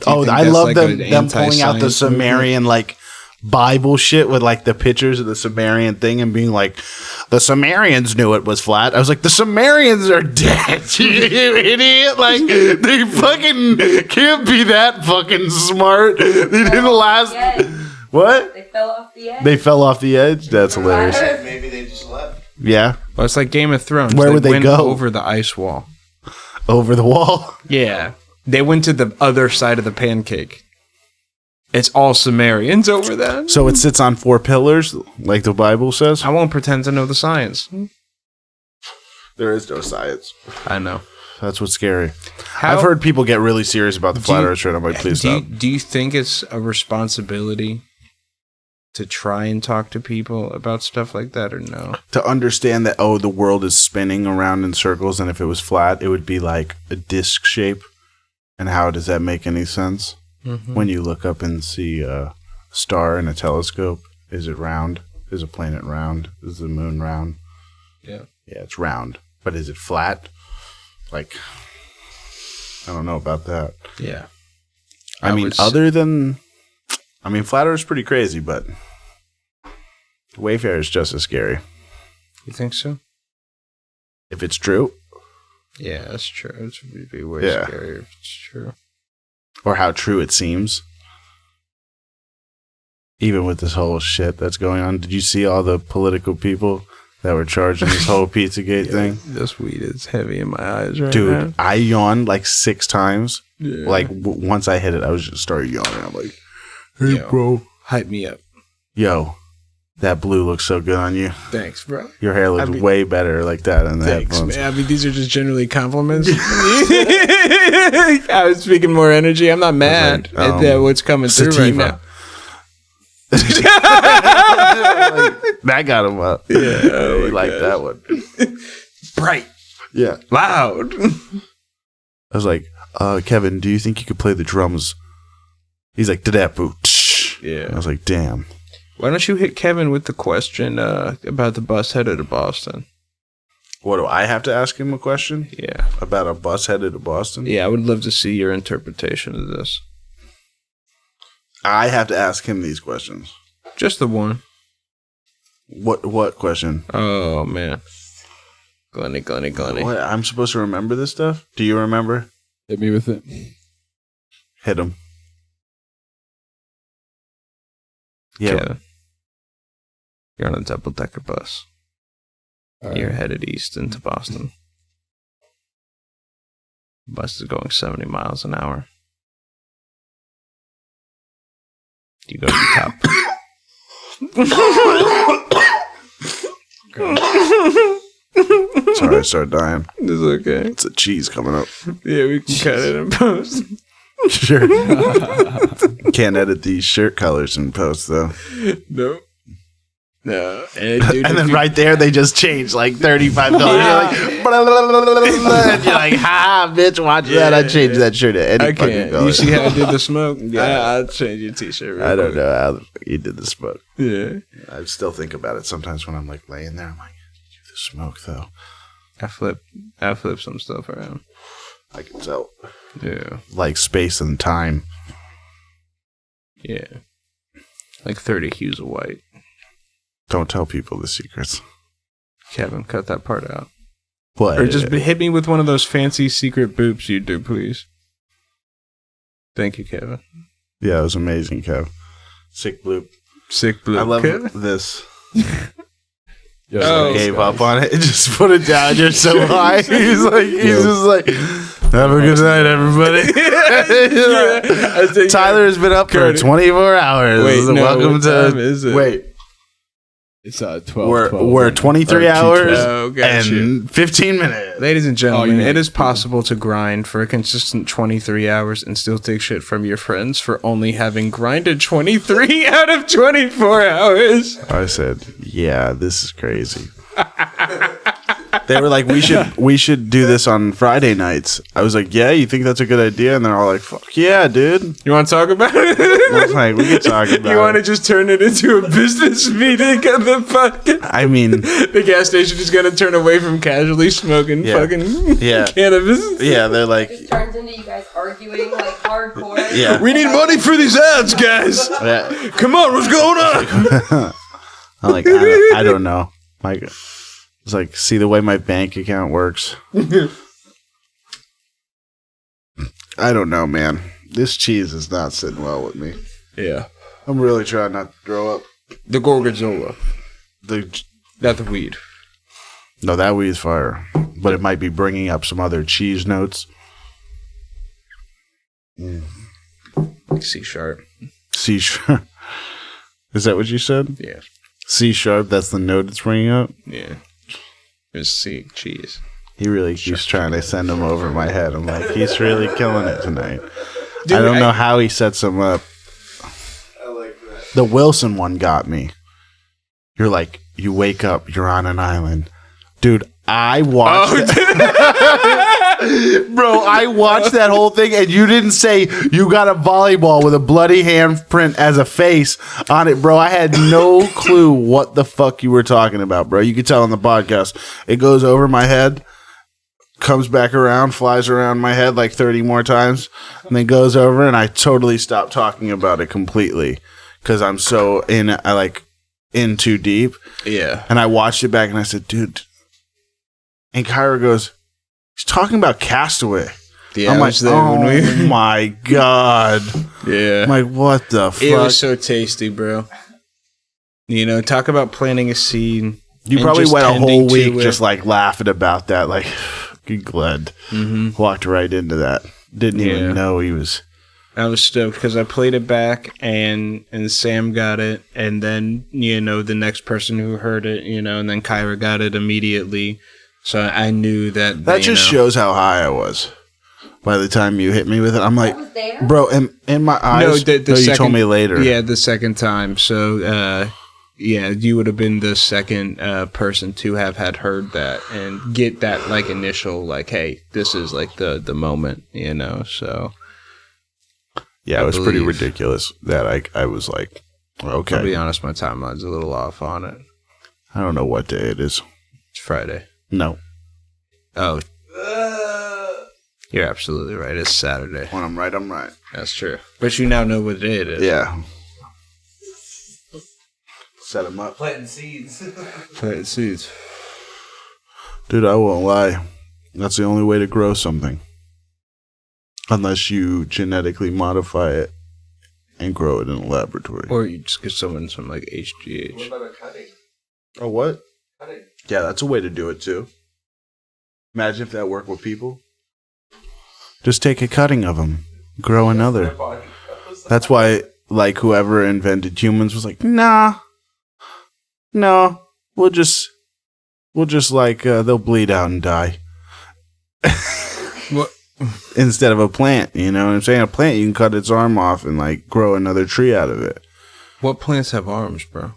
Oh, think I that's love like them an pulling out the anti-science movement? Sumerian like Bible shit with like the pictures of the Sumerian thing and being like, the Sumerians knew it was flat. I was like, the Sumerians are dead, you idiot. Like, they fucking can't be that fucking smart. They didn't last. What? They fell off the edge. They fell off the edge? That's hilarious. Maybe they just left. Yeah. Well, it's like Game of Thrones. Where would they went go? Over the ice wall. Over the wall. Yeah. They went to the other side of the pancake. It's all Sumerians over there. So it sits on 4 pillars, like the Bible says? I won't pretend to know the science. There is no science. I know. That's what's scary. I've heard people get really serious about the flat earth shit. I'm like, please stop. Do you think it's a responsibility to try and talk to people about stuff like that or no? To understand that, oh, the world is spinning around in circles, and if it was flat, it would be like a disc shape. And how does that make any sense? Mm-hmm. When you look up and see a star in a telescope, is it round? Is a planet round? Is the moon round? Yeah. Yeah, it's round. But is it flat? Like, I don't know about that. Yeah. I mean, flat Earth's pretty crazy, but Wayfair is just as scary. You think so? If it's true. Yeah, that's true. It would be way Yeah. scarier if it's true. Or how true it seems. Even with this whole shit that's going on. Did you see all the political people that we're charging this whole Pizzagate thing. This weed is heavy in my eyes right Dude, now. I yawned like 6 times. Yeah. Like once I hit it, I was just started yawning. I'm like, "Hey, Yo. bro, Hype me up. yo, that blue looks so good on you. Thanks, bro. Your hair looks way better like that in the Thanks, headphones." man. I mean, these are just generally compliments. I was speaking more energy. I'm not mad like, at what's coming through right now. That got him up. Yeah, he liked that one. Bright, Yeah. loud. I was like, Kevin, do you think you could play the drums? He's like, da boo. Yeah. I was like, damn. Why don't you hit Kevin with the question about the bus headed to Boston? What, do I have to ask him a question Yeah. about a bus headed to Boston? Yeah, I would love to see your interpretation of this. I have to ask him these questions. Just the one. What question? Oh, man. Glenny. What? I'm supposed to remember this stuff? Do you remember? Hit me with it. Hit him. Yeah. Kevin. You're on a double-decker bus. All You're right. headed east into Boston. The bus is going 70 miles an hour. You go to the top. Sorry, I started dying. It's okay. It's a cheese coming up. Yeah, we can cut it in post. Sure. Can't edit these shirt colors in post, though. Nope. No. And, dude, And if then you- right there, they just changed like $35. You're like, blah, blah, blah, blah, blah, and you're like, ha, bitch, watch that. I changed that shirt to any I fucking can't. color. You see how I did the smoke? Yeah. I'll change your t-shirt. Real I don't quick. know how the fuck you did the smoke. Yeah. I still think about it sometimes when I'm like laying there. I'm like, did you do the smoke though? I flip some stuff around. I can tell. Yeah. Like space and time. Yeah. Like 30 hues of white. Don't tell people the secrets. Kevin, cut that part out. What? Or just hit me with one of those fancy secret boops you do, please. Thank you, Kevin. Yeah, it was amazing, Kev. Sick bloop. Sick blue. I love Kevin. this. Yo, Oh. Gave up on it. Just put it down. You're so high. He's just like, have a good night, everybody. I think- Tyler has been up for Curtis. 24 hours. Wait, no, Welcome what to. time is it? Wait, It's 12. we're 23 Or hours 2:12. Oh, got you. and 15 minutes. Ladies and gentlemen, you it mean- is possible to grind for a consistent 23 hours and still take shit from your friends for only having grinded 23 out of 24 hours. I said, yeah, this is crazy. They were like, we should do this on Friday nights. I was like, yeah, you think that's a good idea? And they're all like, fuck yeah, dude. You want to talk about I it? was like, we can talk about You want to it. just turn it into a business meeting at the fucking... I mean, The gas station is going to turn away from casually smoking Yeah. fucking Yeah. cannabis. yeah, they're like, It just turns into you guys arguing like hardcore. yeah. We need money for these ads, guys. Yeah. Come on, what's going on? I'm like, I don't know. Like, it's like, see the way my bank account works. I don't know, man. This cheese is not sitting well with me. Yeah. I'm really trying not to throw up. The Gorgonzola. The Not the weed. No, that weed's fire, but it might be bringing up some other cheese notes. C sharp. C sharp. Is that what you said? Yeah. C sharp. That's the note it's bringing up. Yeah. It's C cheese. He really keeps trying to send them over my head. I'm like, he's really killing it tonight. Dude, I don't know how he sets them up. I like that. The Wilson one got me. You're like, you wake up, you're on an island. Dude, I watched Bro, I watched that whole thing and you didn't say you got a volleyball with a bloody handprint as a face on it, bro. I had no clue what the fuck you were talking about, bro. You could tell on the podcast. It goes over my head, comes back around, flies around my head like 30 more times, and then goes over, and I totally stopped talking about it completely because I'm so in too deep. Yeah. And I watched it back and I said, dude. And Kyra goes, he's talking about Castaway. Yeah, I'm I like, was there oh when we- my God. Yeah. I'm like, what the fuck? It was so tasty, bro. You know, talk about planting a seed. You and probably just went a whole tending to week it. just like laughing about that. Like, good glad. Walked right into that. Didn't even know he was. I was stoked because I played it back and Sam got it, and then the next person who heard it, and then Kyra got it immediately. So I knew that. That just shows how high I was. By the time you hit me with it, I'm like, bro, in my eyes. No, you told me later. Yeah, the second time. So, you would have been the second person to have had heard that and get that like initial like, hey, this is like the moment, So. Yeah, it was pretty ridiculous that I was like, okay. I'll be honest, my timeline's a little off on it. I don't know what day it is. It's Friday. No. Oh. You're absolutely right. It's Saturday. When I'm right, I'm right. That's true. But you now know what day it is. Yeah. Set them up. Planting seeds. Planting seeds. Dude, I won't lie. That's the only way to grow something. Unless you genetically modify it and grow it in a laboratory. Or you just get someone some like HGH. What about cutting? Oh, what? Cutting. Yeah, that's a way to do it too. Imagine if that worked with people. Just take a cutting of them, grow another. That's why, like, whoever invented humans was like, no, we'll just like they'll bleed out and die. What? Instead of a plant, you know what I'm saying? A plant, you can cut its arm off and like grow another tree out of it. What plants have arms, bro?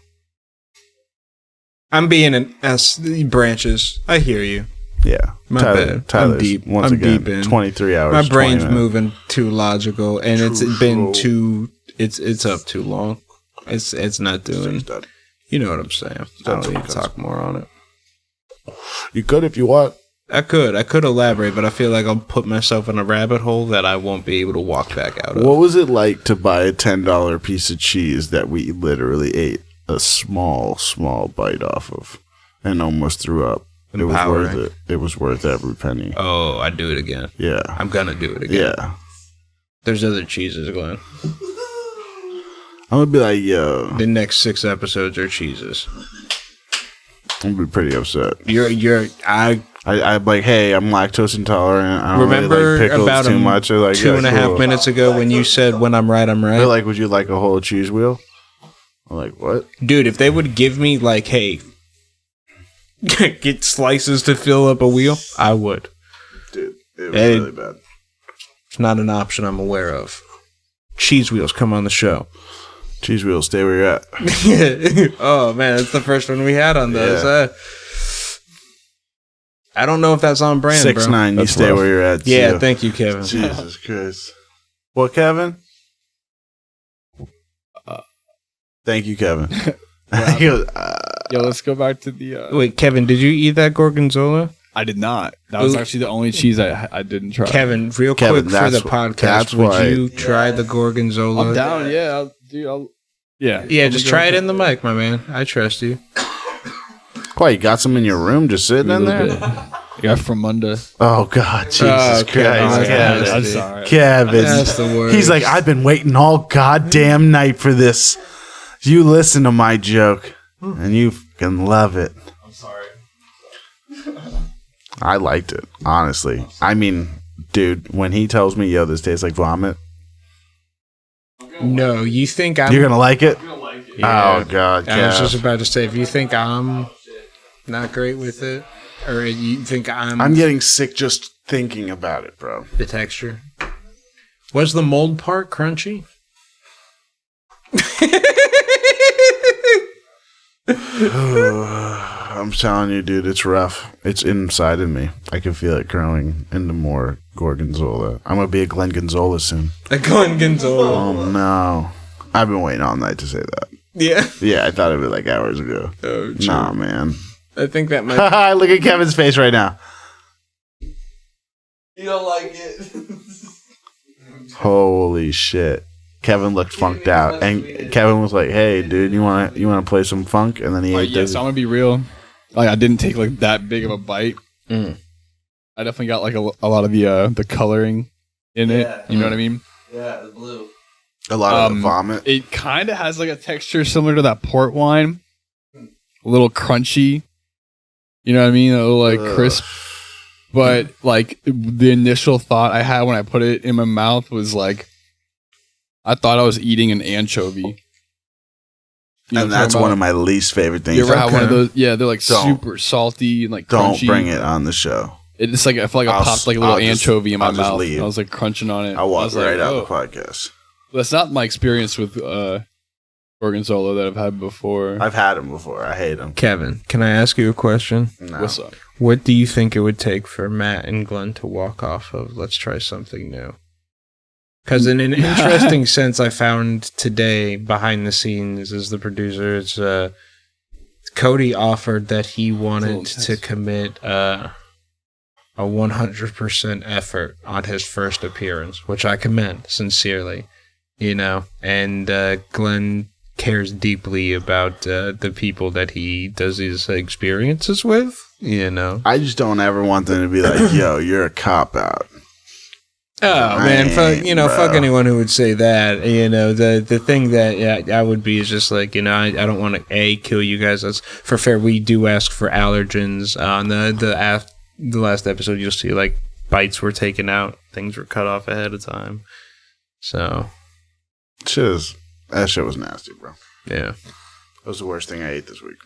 I'm being an S. Branches. I hear you. Yeah. My Tyler, bad. Tyler's, I'm deep. Once I'm again, deep in. 23 hours. My brain's 20 minutes. moving too logical, and it's been too. It's up too long. It's not doing. You know what I'm saying? I don't need to talk more on it. You could if you want. I could elaborate, but I feel like I'll put myself in a rabbit hole that I won't be able to walk back out of. What was it like to buy a $10 piece of cheese that we literally ate a small bite off of and almost threw up? It was worth it. It was worth every penny. Oh, I'd do it again. Yeah. I'm gonna do it again. Yeah. There's other cheeses, Glenn. I'm gonna be like, yo. The next 6 episodes are cheeses. I'm gonna be pretty upset. I'm like, hey, I'm lactose intolerant. I don't remember really like pickles about too much. They're like, 2.5 minutes ago when you said when I'm right, I'm right. They're like, would you like a whole cheese wheel? I'm like, what? Dude, if they would give me like, hey, get slices to fill up a wheel, I would. Dude, it was really bad. It's not an option I'm aware of. Cheese wheels, come on the show. Cheese wheels, stay where you're at. Oh man, that's the first one we had on those. Yeah. I don't know if that's on brand, 6'9", you stay where you're at. Yeah, too. thank you, Kevin. Jesus Christ. What, Kevin? Thank you, Kevin. He goes, Yo, let's go back to the. Wait, Kevin, did you eat that gorgonzola? I did not. That was actually the only cheese I didn't try. Kevin, real Kevin, quick for the that's podcast, why- would you try the gorgonzola? I'm down. Yeah, yeah. Yeah, just try it in the mic, my man. I trust you. why, you got some in your room just sitting in there? Yeah, from Monday. Oh, God, Jesus Oh, Christ. Kevin, Kevin. I'm sorry. Kevin. That's the worst. He's like, I've been waiting all goddamn night for this. You listen to my joke, and you fucking love it. I'm sorry. I liked it, honestly. I mean, dude, when he tells me, yo, this tastes like vomit, No, you think I'm... you're going to like it? I'm gonna like it. Yeah. Oh, God, I was Kev. just about to say, if you think I'm not great with it, or you think I'm getting sick just thinking about it, bro. the texture. Was the mold part crunchy? I'm telling you, dude, it's rough. It's inside of me. I can feel it growing into more gorgonzola. I'm going to be a Glenn Gonzola soon. A gorgonzola. Oh, no. I've been waiting all night to say that. Yeah. Yeah, I thought of it like hours ago. Oh, true. Nah, man. I think that might... Look at Kevin's face right now. You don't like it. Holy shit. Kevin looked funked out. And Kevin was like, hey, dude, you wanna play some funk? And then he ate Yeah, this. so I'm gonna be real. Like, I didn't take like that big of a bite. Mm. I definitely got like a lot of the coloring in it. You know what I mean? Yeah, it's blue. A lot of the vomit. It kind of has like a texture similar to that port wine. A little crunchy. You know what I mean? It'll like crisp. But like the initial thought I had when I put it in my mouth was like, I thought I was eating an anchovy. And that's one of my least favorite things. You ever had one of those? Yeah, they're like Don't. super salty and like Don't crunchy. bring it on the show. It's like I feel like I popped like a little anchovy in my I'll just mouth. leave. I was like crunching on it. I'll walk I was like, right out oh. the podcast. That's not my experience with Gorgonzola that I've had before. I've had them before. I hate them. Kevin, can I ask you a question? No. What's up? What do you think it would take for Matt and Glenn to walk off of Let's Try Something New? Because in an interesting sense, I found today behind the scenes as the producer, it's Cody offered that he wanted to commit a 100% effort on his first appearance, which I commend sincerely, you know, and Glenn cares deeply about the people that he does his experiences with, you know. I just don't ever want them to be like, yo, you're a cop out. Oh man, fuck bro. anyone who would say that. You know, the thing that I would be is just like, you know, I don't want to kill you guys. That's for fair. We do ask for allergens on the last episode. You'll see like bites were taken out, things were cut off ahead of time. So, That shit was nasty, bro. yeah, That was the worst thing I ate this week.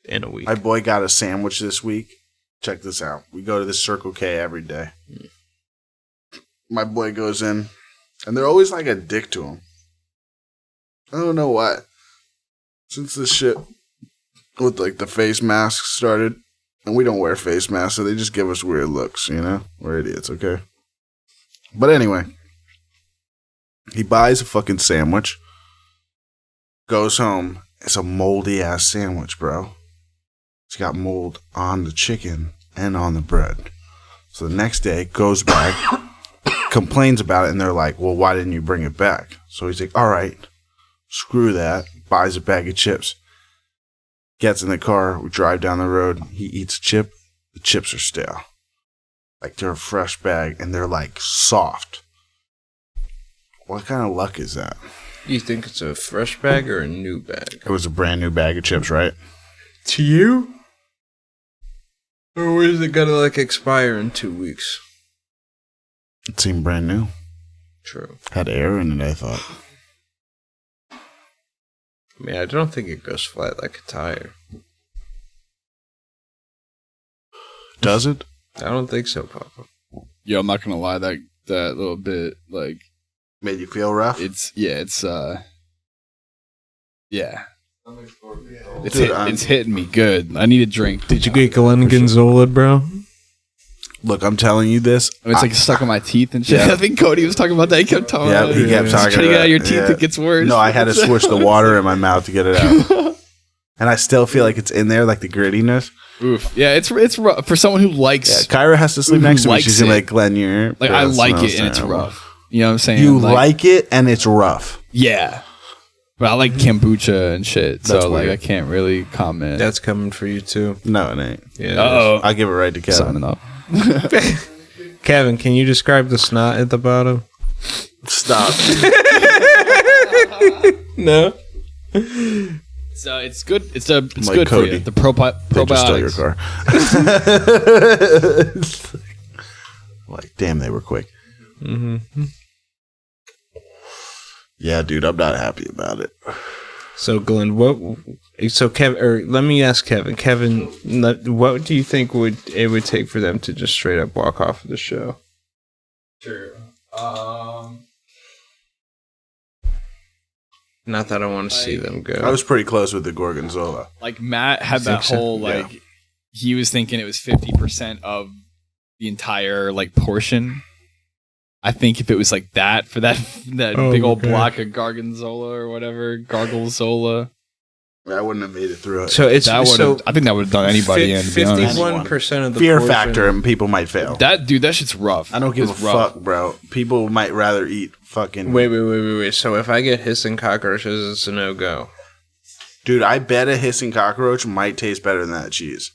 in a week. My boy got a sandwich this week. Check this out. We go to the Circle K every day. My boy goes in, and they're always like a dick to him. I don't know why. Since this shit with like the face masks started, and we don't wear face masks, so they just give us weird looks, you know? We're idiots, okay? But anyway, he buys a fucking sandwich, goes home. It's a moldy ass sandwich, bro. It's got mold on the chicken and on the bread. So the next day, goes back, complains about it, and they're like, well, why didn't you bring it back? So he's like, all right, screw that. Buys a bag of chips. Gets in the car. We drive down the road. He eats a chip. The chips are stale. Like they're a fresh bag, and they're like soft. What kind of luck is that? You think it's a fresh bag or a new bag? It was a brand new bag of chips, right? To you? Or is it gonna like expire in 2 weeks? It seemed brand new. True. Had air in it, I thought. I mean, I don't think it goes flat like a tire. Does it? I don't think so, Papa. Yo, I'm not gonna lie, that little bit, like, Made you feel rough? it's yeah. Dude, It's hitting me good. I need a drink. Did you get Glenn Gonzola, bro? Look, I'm telling you this. It's like stuck in my teeth and shit. Yeah. I think Cody was talking about that. He kept talking Yeah, about he it. kept Just talking trying to get about out of your it. teeth, Yeah. it gets worse. No, I had to switch the water in my mouth to get it out. And I still feel like it's in there, like the grittiness. Oof. Yeah, it's rough. For someone who likes, Yeah, Kyra has to sleep Who next to me. likes She's gonna it. like, Glenn, your like, I breath like smells it and it's terrible. rough. You know what I'm saying? You like it and it's rough. Yeah. But I like kombucha and shit, so That's like weird. I can't really comment. That's coming for you too. No, it ain't. Yeah. Uh-oh. I'll give it right to Kevin. Signing up. Kevin, can you describe the snot at the bottom? Stop. No. So it's good. It's Like good Cody. for you. The They just stole your probiotics. car. Like, damn, they were quick. Mm-hmm. Yeah, dude, I'm not happy about it. So, Glenn, let me ask Kevin. Kevin, what do you think it would take for them to just straight up walk off of the show? Sure. Not that I want to see them go. I was pretty close with the Gorgonzola. Like Matt had think that so? whole Yeah. like he was thinking it was 50% of the entire like portion. I think if it was like that for that Oh, big old okay. block of Gargonzola or whatever, Garglezola, I wouldn't have made it through it. So it's that would so I think that would have done anybody in. To be honest. 51% of the Fear portion- factor and people might fail. That dude, that shit's rough. I don't give It's a rough. fuck, bro. People might rather eat fucking... Wait. So if I get hissing cockroaches, it's a no go. Dude, I bet a hissing cockroach might taste better than that cheese.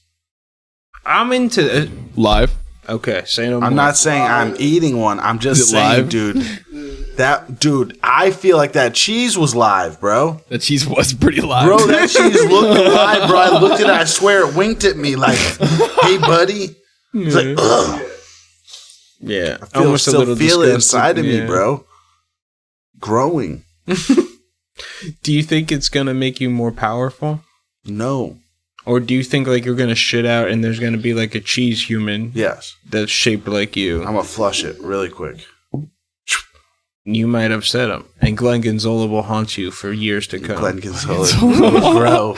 I'm into it. Live. Okay, say no more. I'm not saying I'm eating one. I'm just Is it saying, live? dude. That dude, I feel like that cheese was live, bro. The cheese was pretty live. Bro, that cheese looked alive, bro. I looked at it, I swear it winked at me like, hey, buddy. It's like, ugh. Yeah. I almost still feel it inside of me, yeah. bro. Growing. Do you think it's going to make you more powerful? No. Or do you think like you're going to shit out and there's going to be like a cheese human Yes. that's shaped like you? I'm going to flush it really quick. You might upset him. And Glenn Gonzola will haunt you for years to come. Glenn Gonzola will grow.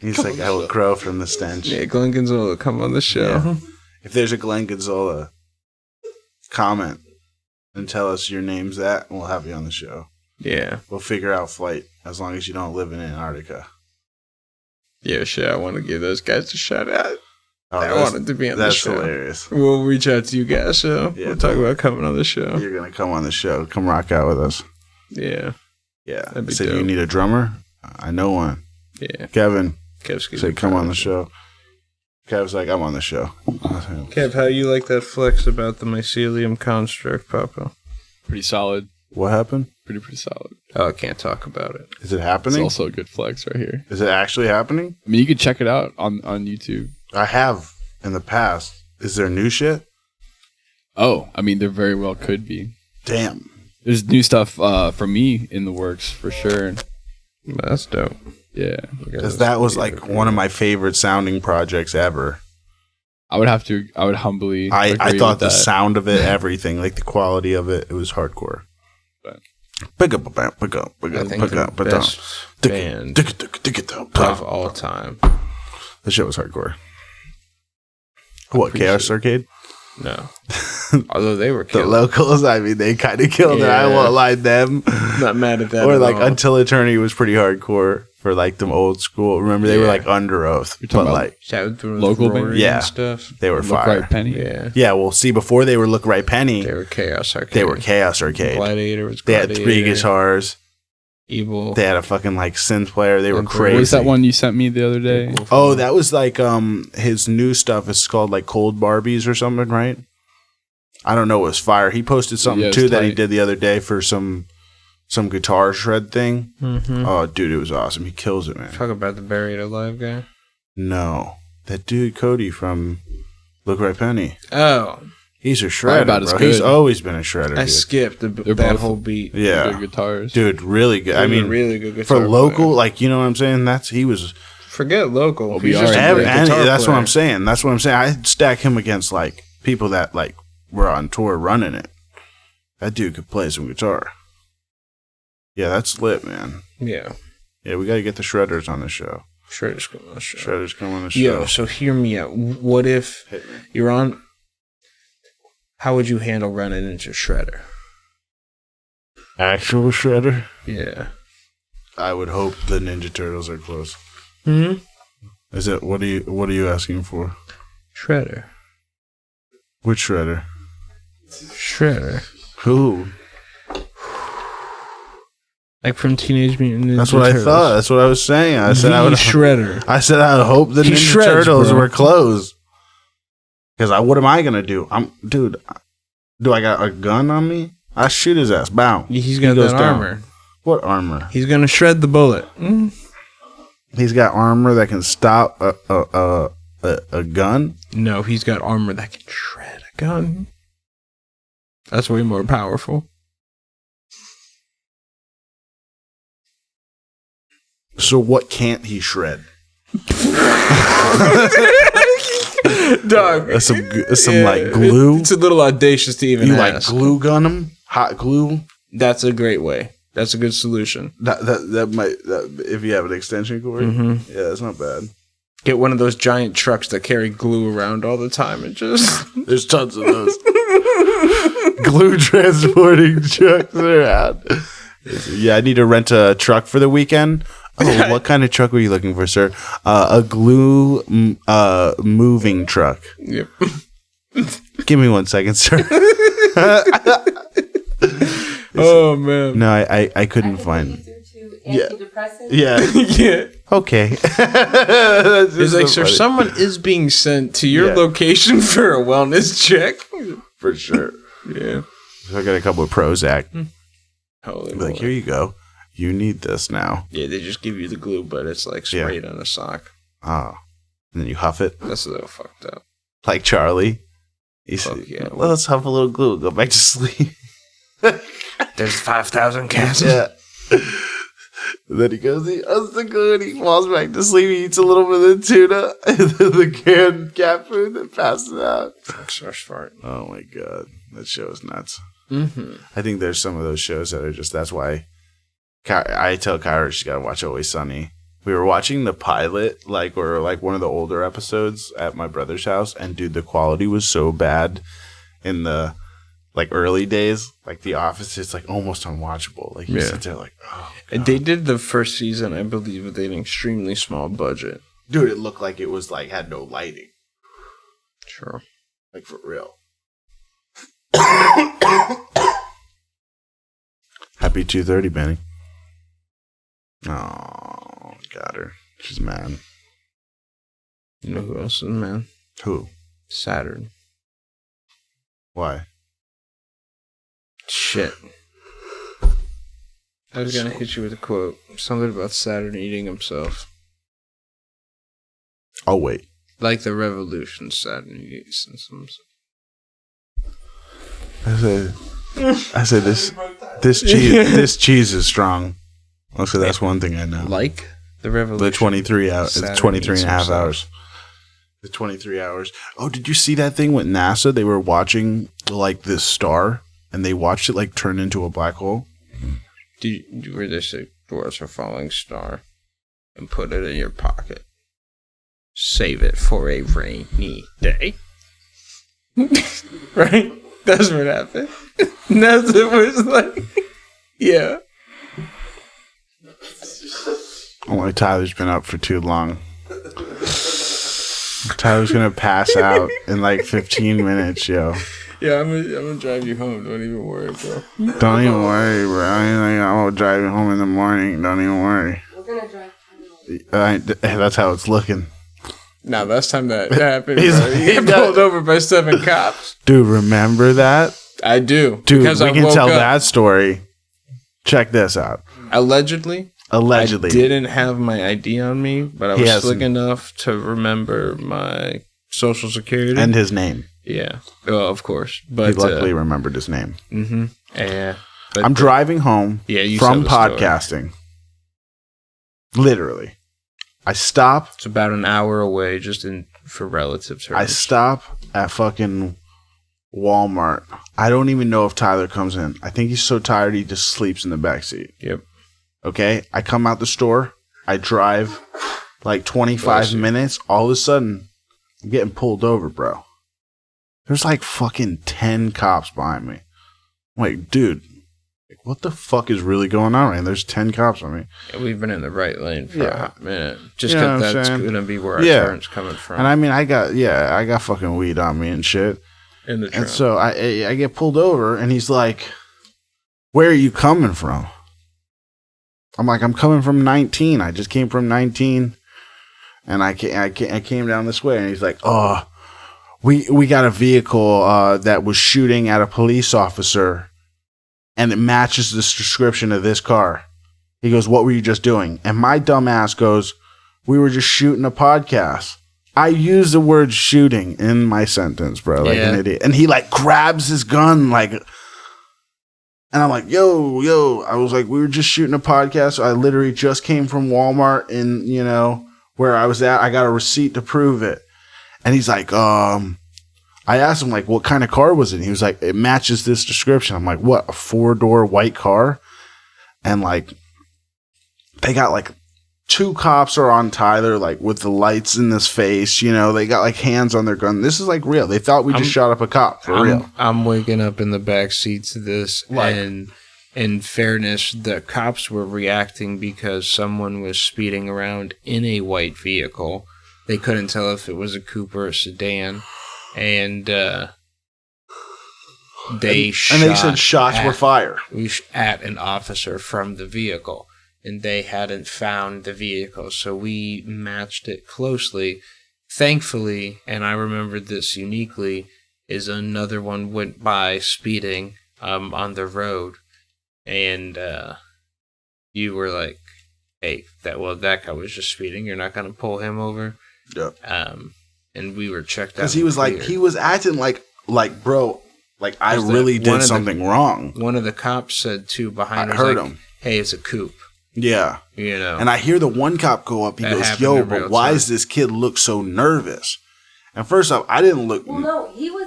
He's like, I will grow from the stench. Yeah, Glenn Gonzola, come on the show. Yeah. If there's a Glenn Gonzola, comment and tell us your name's that, and we'll have you on the show. Yeah. We'll figure out flight as long as you don't live in Antarctica. Yeah, shit. I want to give those guys a shout out. Oh, I wanted to be on the that's show. hilarious. We'll reach out to you guys, so Yeah, we'll talk about coming on the show. You're going to come on the show. Come rock out with us. Yeah. Yeah. That'd be Said dope. you need a drummer? I know one. Yeah. Kevin Kev's said come on the show. Kev's like, I'm on the show. Kev, how you like that flex about the mycelium construct, Papa? Pretty solid. What happened? Pretty solid. Oh, I can't talk about it. Is it It's happening? also a good flex right here. Is it actually happening? I mean, you can check it out on YouTube. I have in the past. Is there new shit? Oh, I mean, there very well could be. Damn. There's new stuff from me in the works for sure. That's dope. Yeah. Because that was like one of my favorite sounding projects ever. I would humbly. I agree thought with the that. sound of it, everything, like the quality of it, it was hardcore. But- Pick up, pick up, I pick think the up, best band of all time. The shit was hardcore. What, Pretty Chaos sure. Arcade? No. Although they were The killed. locals, I mean, they kind of killed it. I Yeah. won't lie them. Not mad at that Or at like all. Until Eternity was pretty hardcore for like them old school. Remember, they were Yeah. like under oath, You're but talking about- like Shout through Local Rory band? Yeah. and stuff. they were Look fire. Right Penny. Yeah. Yeah, well, see, before they were Look Right Penny, They were Chaos Arcade. they were Chaos Arcade. Gladiator was They Gladiator. had 3 guitars. Evil. They had a fucking like synth player. They were What crazy. What was that one you sent me the other day? Oh, that was like his new stuff is called like Cold Barbies or something, right? I don't know. It was fire. He posted something Yeah, it too was that he tight. did the other day for some guitar shred thing. Mm-hmm. Oh, dude, it was awesome. He kills it, man. Talk about the Buried Alive guy. No, that dude Cody from Look Right Penny. Oh, He's a shredder, about as bro. He's good. always been a shredder. I Dude. skipped They're that both- whole beat. Yeah, Good guitars. dude, really good. He I was a mean, really good for guitar local, player. like you know what I'm saying. He was. Forget local. Well, He's we just are a in great And guitar that's what player. I'm saying. That's what I'm saying. I'd stack him against like people that like were on tour running it. That dude could play some guitar. Yeah, that's lit, man. Yeah, Yeah, we got to get the shredders on the show. Shredder's coming on the show. Shredders come on the show. Yo, so hear me out. What if Hit me. you're on? How would you handle running into Shredder? Actual shredder. Yeah. I would hope the Ninja Turtles are close. Hmm. Is it? What are you asking for? Shredder. Which shredder? Shredder. Who? Like from Teenage Mutant Ninja That's what Turtles. I thought. That's what I was saying. I said I would. Shredder. I said I would hope the He Ninja shreds, Turtles bro. were close. Because what am I gonna do? Dude. Do I got a gun on me? I shoot his ass. Bow. He's got He goes that down. armor. What armor? He's gonna shred the bullet. Mm. He's got armor that can stop a gun. No, he's got armor that can shred a gun. That's way more powerful. So what can't he shred? Dog. Some like glue. It's a little audacious to even You like ask. glue gun him? Hot glue? That's a great way. That's a good solution. That might if you have an extension cord. Mhm. Yeah, that's not bad. Get one of those giant trucks that carry glue around all the time and just... There's tons of those glue transporting trucks around. Yeah, I need to rent a truck for the weekend. Oh, what kind of truck were you looking for, sir? A glue moving truck. Yep. Give me 1 second, sir. Oh, man. No, I couldn't find. Yeah. Antidepressants. Yeah. Yeah. Okay. It's like, sir, someone is being sent to your Yeah. location for a wellness check. for sure. Yeah. I got a couple of Prozac. Holy Be like, moly. here you go. You need this now. Yeah, they just give you the glue, but it's like sprayed on a sock. Oh. And then you huff it. That's a little fucked up. Like Charlie. He Fuck said, yeah. let's huff a little glue. Go back to sleep. There's 5,000 cats. Yeah. And then he goes, he huffs the glue and he falls back to sleep. He eats a little bit of the tuna and then the canned cat food and passes out. Fresh fart. Oh my God. That show is nuts. Mm-hmm. I think there's some of those shows that are just, that's why I tell Kyra she's got to watch Always Sunny. We were watching the pilot, or one of the older episodes at my brother's house, and dude, the quality was so bad in the early days. Like The Office, it's almost unwatchable. Like you sit there oh. And they did the first season, I believe, with an extremely small budget. Dude, it looked like it was had no lighting. Sure. For real. Happy 2:30, Benny. Oh, got her. She's mad. You know who else is man? Who? Saturn. Why? Shit. I was gonna hit you with a quote. Something about Saturn eating himself. Oh, wait. Like the revolution, Saturn eats himself. I said this cheese is strong. Also, that's one thing I know. Like the revolution. The 23 hours. It's Saturn 23 and a eats half himself. hours. The 23 hours. Oh, did you see that thing with NASA? They were watching this star, and they watched it turn into a black hole. Where they say towards a falling star, and put it in your pocket. Save it for a rainy day. Right? That's what happened. That's what it was like. Yeah. Oh, Tyler's been up for too long. Tyler's gonna pass out in 15 minutes, yo. Yeah, I'm gonna drive you home. Don't even worry, bro. Don't even worry, bro. I'm gonna drive you home in the morning. Don't even worry. We're gonna drive. That's how it's looking. Now, last time that happened, He's- bro, you got pulled over by 7 cops. Dude, remember that? I do. Dude, because we I can woke tell up. that story. Check this out. Allegedly. Allegedly. I didn't have my ID on me, but I He was hasn't. slick enough to remember my social security. And his name. Yeah. Well, of course. He But luckily remembered his name. yeah. But, I'm driving home Yeah, you from said the story. podcasting. Literally. I stop. It's about an hour away, just for relative terms. I stop at fucking Walmart. I don't even know if Tyler comes in. I think he's so tired he just sleeps in the backseat. Yep. Okay? I come out the store. I drive 25 Bless you. minutes. All of a sudden, I'm getting pulled over, bro. There's fucking 10 cops behind me. I'm like, dude, what the fuck is really going on right now? There's 10 cops on me. Yeah, we've been in the right lane for Yeah. a hot minute. Just You know what because I'm that's saying? going to be where our Yeah. turn's coming from. And I mean, I got fucking weed on me and shit. in the And trunk. so I get pulled over, and he's like, "Where are you coming from?" I'm like, "I'm coming from 19. I just came from 19, and I came down this way." And he's like, "Oh, we got a vehicle that was shooting at a police officer, and it matches this description of this car." He goes, "What were you just doing?" And my dumb ass goes, "We were just shooting a podcast." I use the word shooting in my sentence, bro, like an Yeah. idiot. And he grabs his gun, and I'm like, yo. I was like, we were just shooting a podcast. I literally just came from Walmart in, where I was at. I got a receipt to prove it. And he's like, I asked him, what kind of car was it? And he was like, it matches this description. I'm like, what, a 4-door white car? And they got 2 cops are on Tyler, with the lights in his face. They got hands on their gun. This is real. They thought we just shot up a cop for real. I'm waking up in the back seat to this, and in fairness, the cops were reacting because someone was speeding around in a white vehicle. They couldn't tell if it was a coupe or a sedan, and they said shots were fired. at an officer from the vehicle. And they hadn't found the vehicle, so we matched it closely. Thankfully, and I remembered this uniquely, is another one went by speeding on the road, and you were like, "Hey, that guy was just speeding. You're not gonna pull him over." Yep. And we were checked out Because he was like, he was acting like, bro, like I really did something wrong. One of the cops said too behind us, heard like, him. "Hey, it's a coupe." Yeah. You know. And I hear the one cop go up. He That goes, happened "Yo, in but real why time. does this kid look so nervous?" And first off, I didn't look. Well, no, he was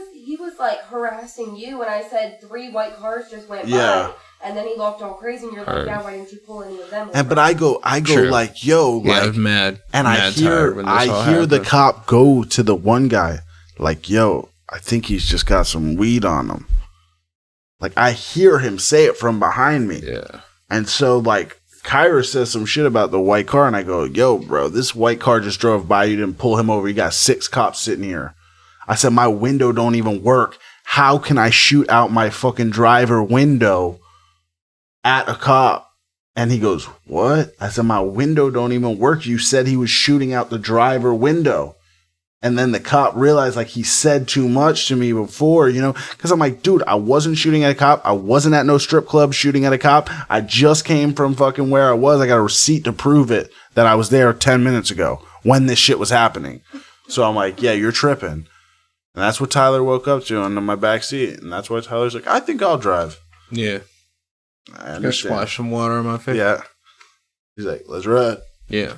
like harassing you, and I said 3 white cars just went Yeah. by, and then he looked all crazy, and you're like, "Yeah, why didn't you pull any of them?" And but I go True. like, "Yo, Yeah, I like," was mad. and mad tired when this all I hear the happened. cop go to the one guy, like, "Yo, I think he's just got some weed on him." Like I hear him say it from behind me. Yeah. And so, like, Kyra says some shit about the white car, and I go, "Yo, bro, this white car just drove by. You didn't pull him over. You got 6 cops sitting here." I said, "My window don't even work. How can I shoot out my fucking driver window at a cop?" And he goes, "What?" I said, "My window don't even work. You said he was shooting out the driver window." And then the cop realized, like, he said too much to me before, you know, because I'm like, dude, I wasn't shooting at a cop. I wasn't at no strip club shooting at a cop. I just came from fucking where I was. I got a receipt to prove it that I was there 10 minutes ago when this shit was happening. So I'm like, yeah, you're tripping. And that's what Tyler woke up to in my back seat. And that's why Tyler's like, I think I'll drive. Yeah. I Gonna understand. splash some water on my face. Yeah. He's like, let's ride. Yeah.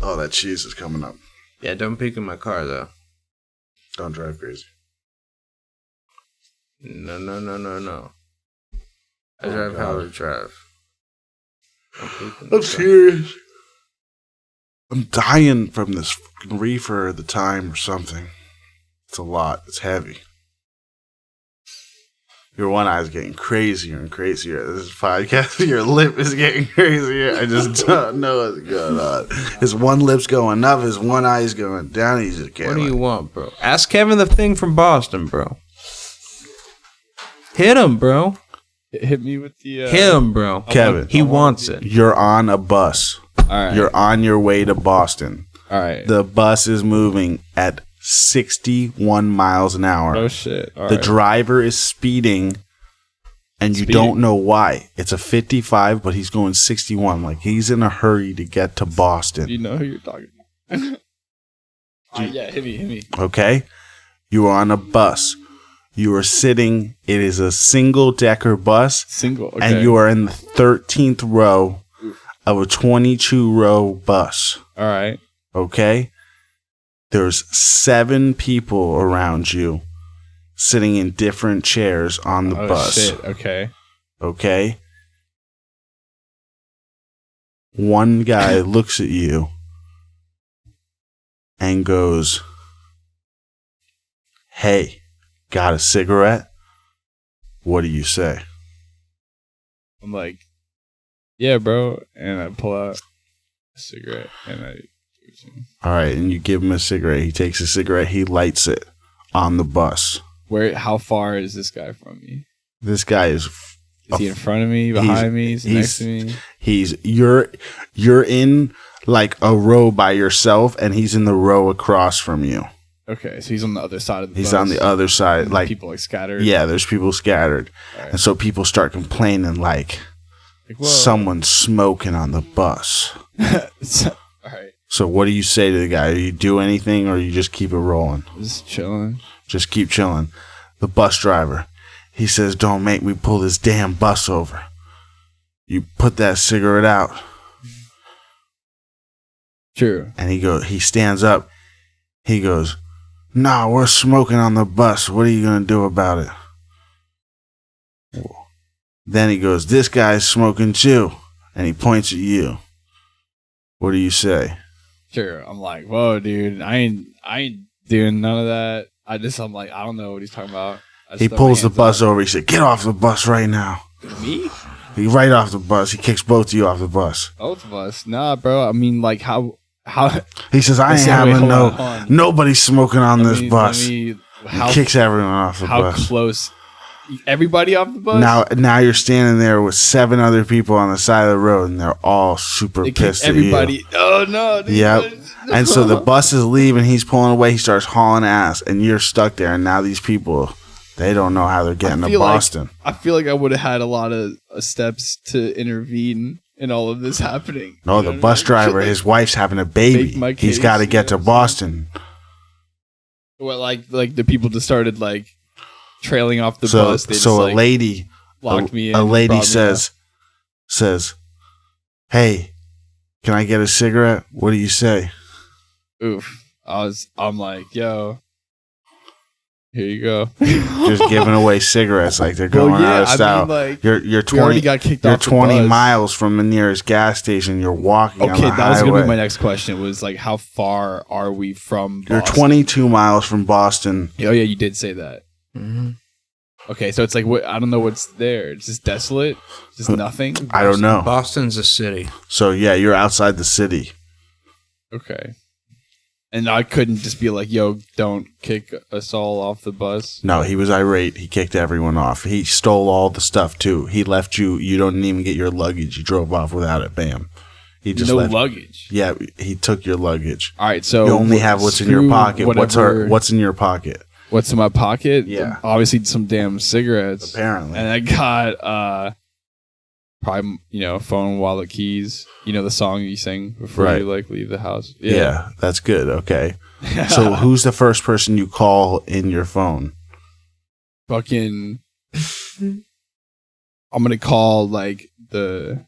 Oh, that cheese is coming up. Yeah, don't peek in my car, though. Don't drive crazy. No. I Oh, drive God. how I drive. Don't peek in the I'm car. serious. I'm dying from this fucking reefer at the time or something. It's a lot. It's heavy. Your one eye is getting crazier and crazier. This podcast, your lip is getting crazier. I just don't know what's going on. His one lip's going up, his one eye is going down. He's just What getting. do you want, bro? Ask Kevin the thing from Boston, bro. Hit him, bro. Hit me with the. Hit him, bro. Kevin, He wants it. You're on a bus. All right. You're on your way to Boston. all right. The bus is moving at 61 miles an hour. Oh shit. All The right. driver is speeding, and you Speeding. don't know why. It's a 55, but he's going 61. Like, he's in a hurry to get to Do Boston. you know who you're talking about? Yeah, hit me. Okay? You are on a bus. You are sitting. It is a single-decker bus, Single. Okay. and you are in the 13th row of a 22-row bus. All right. Okay? There's 7 people around you sitting in different chairs on the Oh bus. shit. Okay. Okay? One guy looks at you and goes, "Hey, got a cigarette?" What do you say? I'm like, yeah, bro, and I pull out a cigarette and I. All right, and you give him a cigarette. He takes a cigarette. He lights it on the bus. Where? How far is this guy from me? This guy is Is he in front of me? Behind me? Is he next to me? you're in like a row by yourself, and he's in the row across from you. Okay, so he's on the other side of the He's bus. on the other side, And like people like scattered. yeah. There's people scattered, All right. and so people start complaining like Like, whoa. someone's smoking on the bus. All right, So what do you say to the guy? Do you do anything, or you just keep it rolling? just chilling. Just keep chilling. The bus driver, he says, "Don't make me pull this damn bus over. You put that cigarette out." True. And he stands up. He goes, "Nah, we're smoking on the bus. What are you going to do about it?" Then he goes, "This guy's smoking too." And he points at you. What do you say? Sure. I'm like, whoa, dude. I ain't doing none of that. I'm like, I don't know what he's talking about. I He just throw my pulls the hands bus up. over. He said, "Get off the bus right now." Me? He right off the bus. He kicks both of you off the bus. Both of us? Nah, bro. I mean, like, how? He says, "I ain't Listen, wait, having hold no on, hold on. nobody's smoking on this bus." How He kicks everyone off the how bus. close? Everybody off the bus? Now you're standing there with 7 other people on the side of the road, and they're all super They kicked pissed at everybody. you. Oh no! Dude. Yep. And so the bus is leaving. He's pulling away. He starts hauling ass, and you're stuck there. And now these people They don't know how they're getting to feel like- Boston. I feel like I would have had a lot of steps to intervene in all of this happening. No, You know the what I bus mean? driver, his wife's having a baby. Make my He's case, got to get you to know what I'm Boston. Well, like the people just started like trailing off the So, bus. They so just, a like, lady, locked me in. a lady brought me says, "Hey, can I get a cigarette?" What do you say? out. Oof. I'm like, yo, here you go. Just giving away cigarettes like they're going out of style. like, you're we already 20. got kicked You're off the 20 bus. miles from the nearest gas station. You're walking on Okay, the that was gonna highway. be my next question. Was like, how far are we from Boston? You're 22 miles from Boston. Oh yeah, you did say that. Mm-hmm. Okay, so it's like what I don't know what's there. It's just desolate, just nothing. I don't know. Boston's a city. So yeah, you're outside the city. Okay, and I couldn't just be like, "Yo, don't kick us all off the bus." No, he was irate. He kicked everyone off. He stole all the stuff too. He left you. You don't even get your luggage. You drove off without it. Bam. He just No left. luggage. Yeah, he took your luggage. All right, so You only have what's in your screw pocket. whatever- What's in your pocket? What's in my pocket? Yeah. Obviously some damn cigarettes. Apparently. And I got probably, phone, wallet, keys. You know the song you sang before Right. you like leave the house. Yeah, that's good. Okay. So who's the first person you call in your phone? Fucking I'm gonna call like the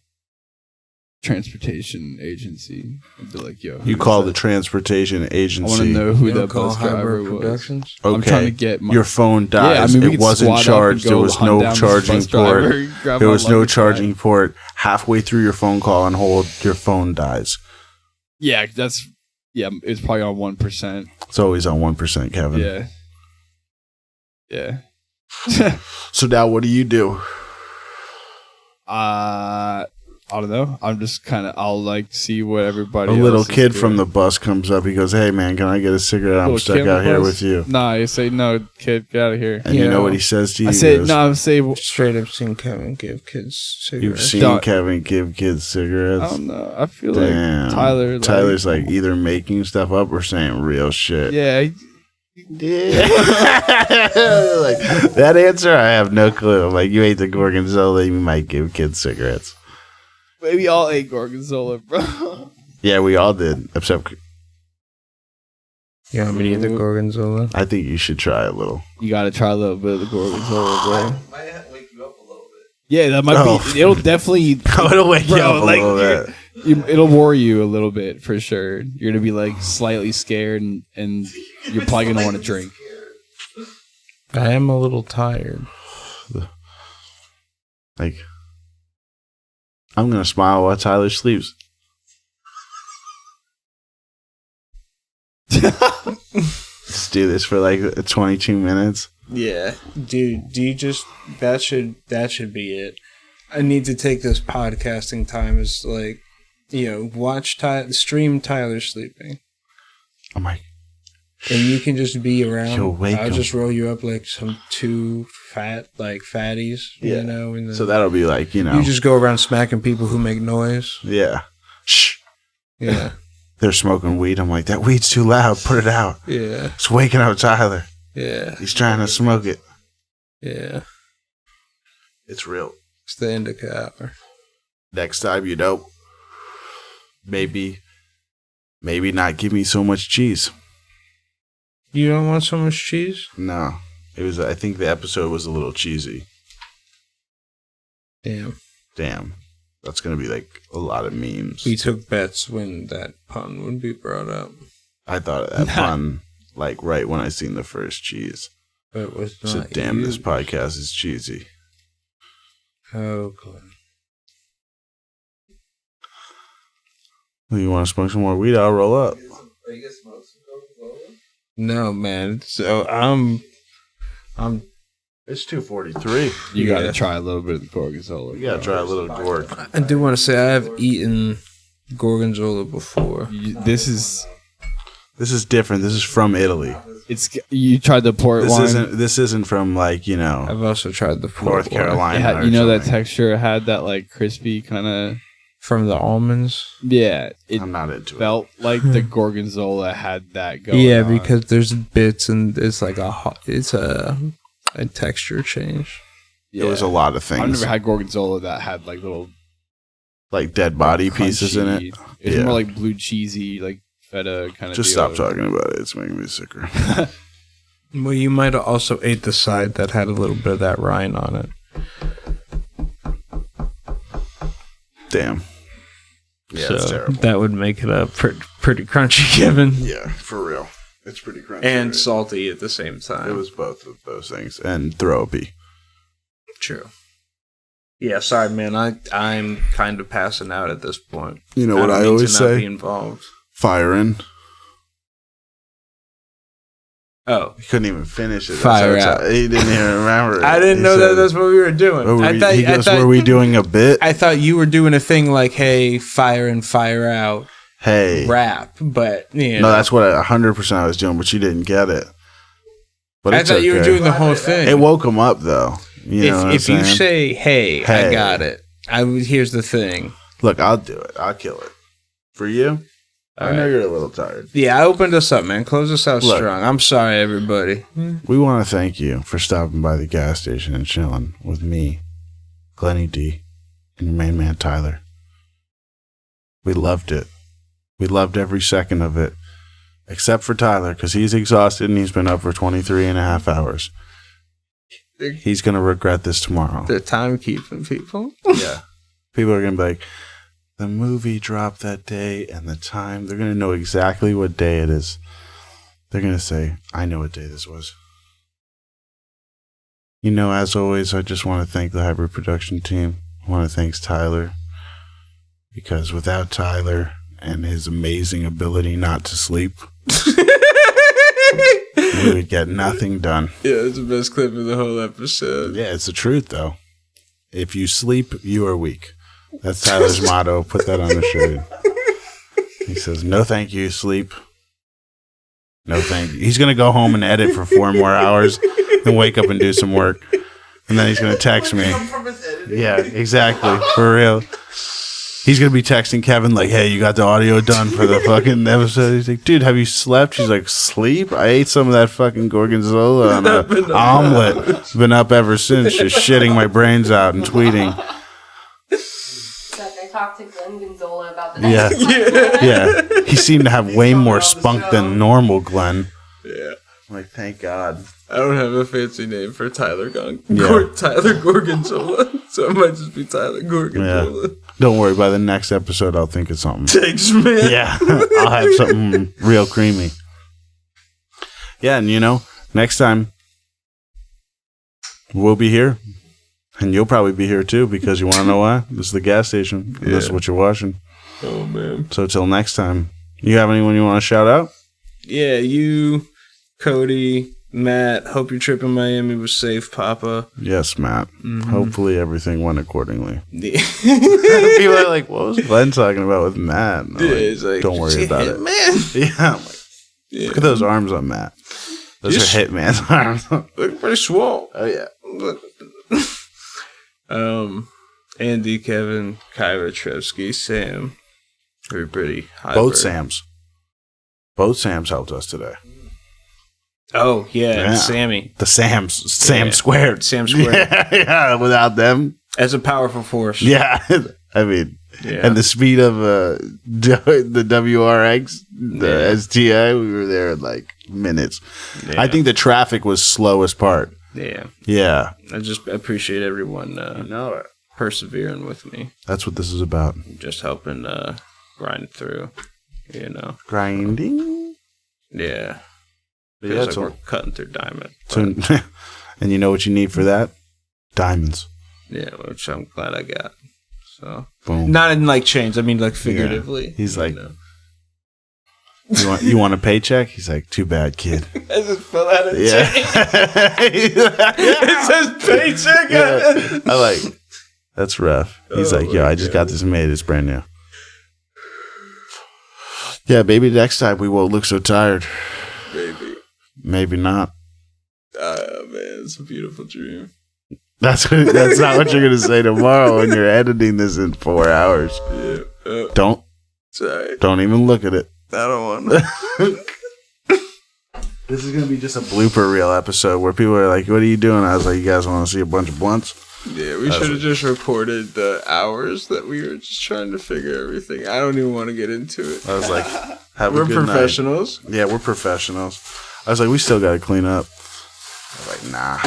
transportation agency and be like, yo, You who's call that? the transportation I want to agency. know who You the don't call bus driver Hibyrd was. Productions? Okay. I'm trying to get my Your phone dies. Yeah, I mean, we it could wasn't squat up charged. and There go was hunt no down this charging bus driver, port. grab There my was no luggage charging back. port. Halfway through your phone call on hold, your phone dies. Yeah, it's probably on 1%. It's always on 1%, Kevin. Yeah. Yeah. So now what do you do? I don't know. I'm just I'll like see what everybody A else little is kid doing. from the bus comes up. He goes, "Hey man, can I get a cigarette? I'm Little stuck kid out on the here bus? with you." Nah, I say no, kid, get out of here. And you You know know, what he says to you? I He say goes, no. I say Straight up seen Kevin give kids You've cigarettes. seen Don't- Kevin give kids I cigarettes? don't know. I feel Damn. like Tyler. Tyler's like either making stuff up or saying real shit. yeah. Yeah. Like, that answer, I have no clue. Like, you ate the gorgonzola, you might give kids cigarettes. Maybe all ate gorgonzola, bro. Yeah, we all did. Except, You want me to eat the gorgonzola? I think you should try a little. You gotta try a little bit of the gorgonzola, bro. Might have to wake you up a little bit. Yeah, that might Oh. be. It'll definitely. It'll wake you Bro, up a like, little bit. It'll worry you a little bit for sure. You're gonna be like slightly scared, and you're probably gonna want to drink. I am a little tired. Like, I'm going to smile while Tyler sleeps. Let's do this for like 22 minutes. Yeah, dude. Do you just that should be it? I need to take this podcasting time as like, watch stream Tyler sleeping, I'm like, and you can just be around. You'll wake I'll him. just roll you up like some two fatties, Yeah. And then so that'll be like, you just go around smacking people who make noise. yeah. Shh. Yeah, They're smoking weed. I'm like, that weed's too loud. Put it out. yeah, It's waking up Tyler. yeah, He's trying to smoke it. yeah. It's real. It's the indica hour. Next time, maybe not give me so much cheese. You don't want so much cheese? No. I think the episode was a little cheesy. Damn. That's going to be like a lot of memes. We took bets when that pun would be brought up. I thought of that fun, like right when I seen the first cheese. But it was I not said, damn, this used. podcast is cheesy. Oh, good. You want to smoke some more weed? I'll roll up. Are you gonna smoke some Coca-Cola? No, man. So I'm. It's 2:43. You Yeah. gotta try a little bit of the gorgonzola. We gotta try a little gorg. I do want to say I have eaten gorgonzola before. This is different. This is from Italy. you tried the port wine. This isn't from like I've also tried the port North wine. Carolina. It had, or you know that something. texture it had that like crispy kind of From the almonds. yeah. It I'm not into it. felt like the gorgonzola had that going. Yeah, on. because there's bits and it's like it's a and texture change. It was a lot of things. I've never had gorgonzola that had like little like dead body pieces in it. It's more like blue cheesy, like feta kind of. Just stop talking about it. It's making me sicker. Well, you might have also ate the side that had a little bit of that rind on it. Damn. Yeah, it's terrible. That would make it a pretty crunchy, Kevin. Yeah, for real. It's pretty crunchy. And right? salty at the same time. It was both of those things. And throw-up-y. True. Yeah, sorry, man. I'm kind of passing out at this point. You know what I always to not say? Be involved. Fire in. Oh. He couldn't even finish it. Fire out. He didn't even remember it. I didn't know that that's what we were doing. Were we doing a bit? I thought you were doing a thing like, hey, fire in, fire out. Hey. Rap. But, you know. No, that's what 100% I was doing, but you didn't get it. But I thought you were doing the whole thing. It woke him up, though. If you say, hey, I got it. Here's the thing. Look, I'll do it. I'll kill it. For you? I know you're a little tired. Yeah, I opened us up, man. Close us out strong. I'm sorry, everybody. We want to thank you for stopping by the gas station and chilling with me, Glenny D, and your main man, Tyler. We loved it. We loved every second of it. Except for Tyler, because he's exhausted and he's been up for 23 and a half hours. He's going to regret this tomorrow. The timekeeping people. Yeah. People are going to be like, the movie dropped that day and the time. They're going to know exactly what day it is. They're going to say, I know what day this was. You know, as always, I just want to thank the Hibyrd Production team. I want to thank Tyler. Because without Tyler and his amazing ability not to sleep, we would get nothing done. Yeah, it's the best clip of the whole episode. Yeah, it's the truth, though. If you sleep, you are weak. That's Tyler's motto. Put that on the shirt. He says, no thank you, sleep. No thank you. He's going to go home and edit for 4 more hours and wake up and do some work. And then he's going to text me. Yeah, exactly. For real. He's going to be texting Kevin like, hey, you got the audio done for the fucking episode? He's like, dude, have you slept? She's like, sleep? I ate some of that fucking gorgonzola on an omelet. Been up ever since, just shitting my brains out and tweeting. I talked to Glenn Gonzola about the Yeah. He seemed to have way more spunk than normal Glenn. Yeah. I'm like, thank God. I don't have a fancy name for Tyler Yeah. Tyler Gorgonzola, so it might just be Tyler Gorgonzola. Yeah. Don't worry, by the next episode, I'll think of something. Thanks, man. Yeah, I'll have something real creamy. Yeah, and you know, next time, we'll be here. And you'll probably be here too, because you want to know why? This is the gas station. And This is what you're watching. Oh, man. So till next time, you have anyone you want to shout out? Yeah, you, Cody, Matt. Hope your trip in Miami was safe, Papa. Yes, Matt. Mm-hmm. Hopefully everything went accordingly. Yeah. People are like, what was Glenn talking about with Matt? And I'm like, It's like, don't worry about it. Man. Yeah, I'm like, Yeah. look at those arms on Matt. Those Just- are Hitman's arms. Look pretty swole. Oh, yeah. Andy, Kevin, Kyra, Trevsky, Sam. Everybody. Both Sams. Both Sams helped us today. Oh, yeah. Yeah. And Sammy. The Sams. Sam Yeah. squared. Sam squared. Yeah, without them. As a powerful force. Yeah. I mean, Yeah. and the speed of the WRX, the STI, we were there in like minutes. Yeah. I think the traffic was slowest part. Yeah. Yeah. I just appreciate everyone know it. persevering with me. That's what this is about. Just helping grind through, you know. Grinding. Yeah. But Feels yeah, like so, we're cutting through diamond. so- and you know what you need for that? Diamonds. Yeah, which I'm glad I got. So Boom. not in like chains, I mean like figuratively. Yeah. He's you like, know. you want a paycheck? He's like, too bad, kid. I just fell out of Yeah. It says paycheck. Yeah. I like, that's rough. He's Oh like, yo, my I just God. got this made. It's brand new. Yeah, maybe next time we won't look so tired. Baby. Maybe not. Oh man, it's a beautiful dream. That's not what you're gonna say tomorrow when you're editing this in 4 hours. Yeah. Don't Sorry. even look at it. I don't want to. This is gonna be just a blooper reel episode where people are like, "What are you doing?" I was like, "You guys want to see a bunch of blunts?" Yeah, we should have just reported the hours that we were just trying to figure everything. I don't even want to get into it. I was like, "Have We're a good professionals. night." Yeah, we're professionals. I was like, "We still got to clean up." I was like, "Nah,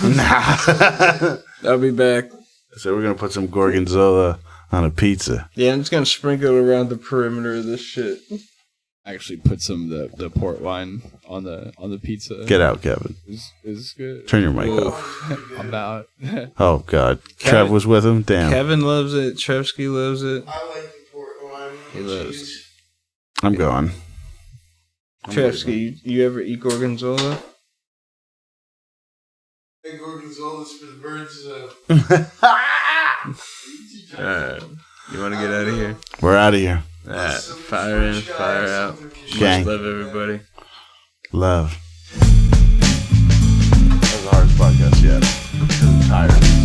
Nah. I'll be back. So we're gonna put some gorgonzola on a pizza. Yeah, I'm just gonna sprinkle it around the perimeter of this shit. Actually, put some of the port wine on the pizza. Get out, Kevin. Is good. Turn your mic Whoa. off. I'm out. Oh God, Trev was with him. Damn, Kevin loves it. Trevsky loves it. I like the port wine. He loves. I'm going. Trevsky, you ever eat gorgonzola? Hey, gorgonzola's for the birds. Alright. You want to get out of here? We're out of here. Alright. Fire in, fire out. Gang. Much love, everybody. Love. That was the hardest podcast yet. I'm tired.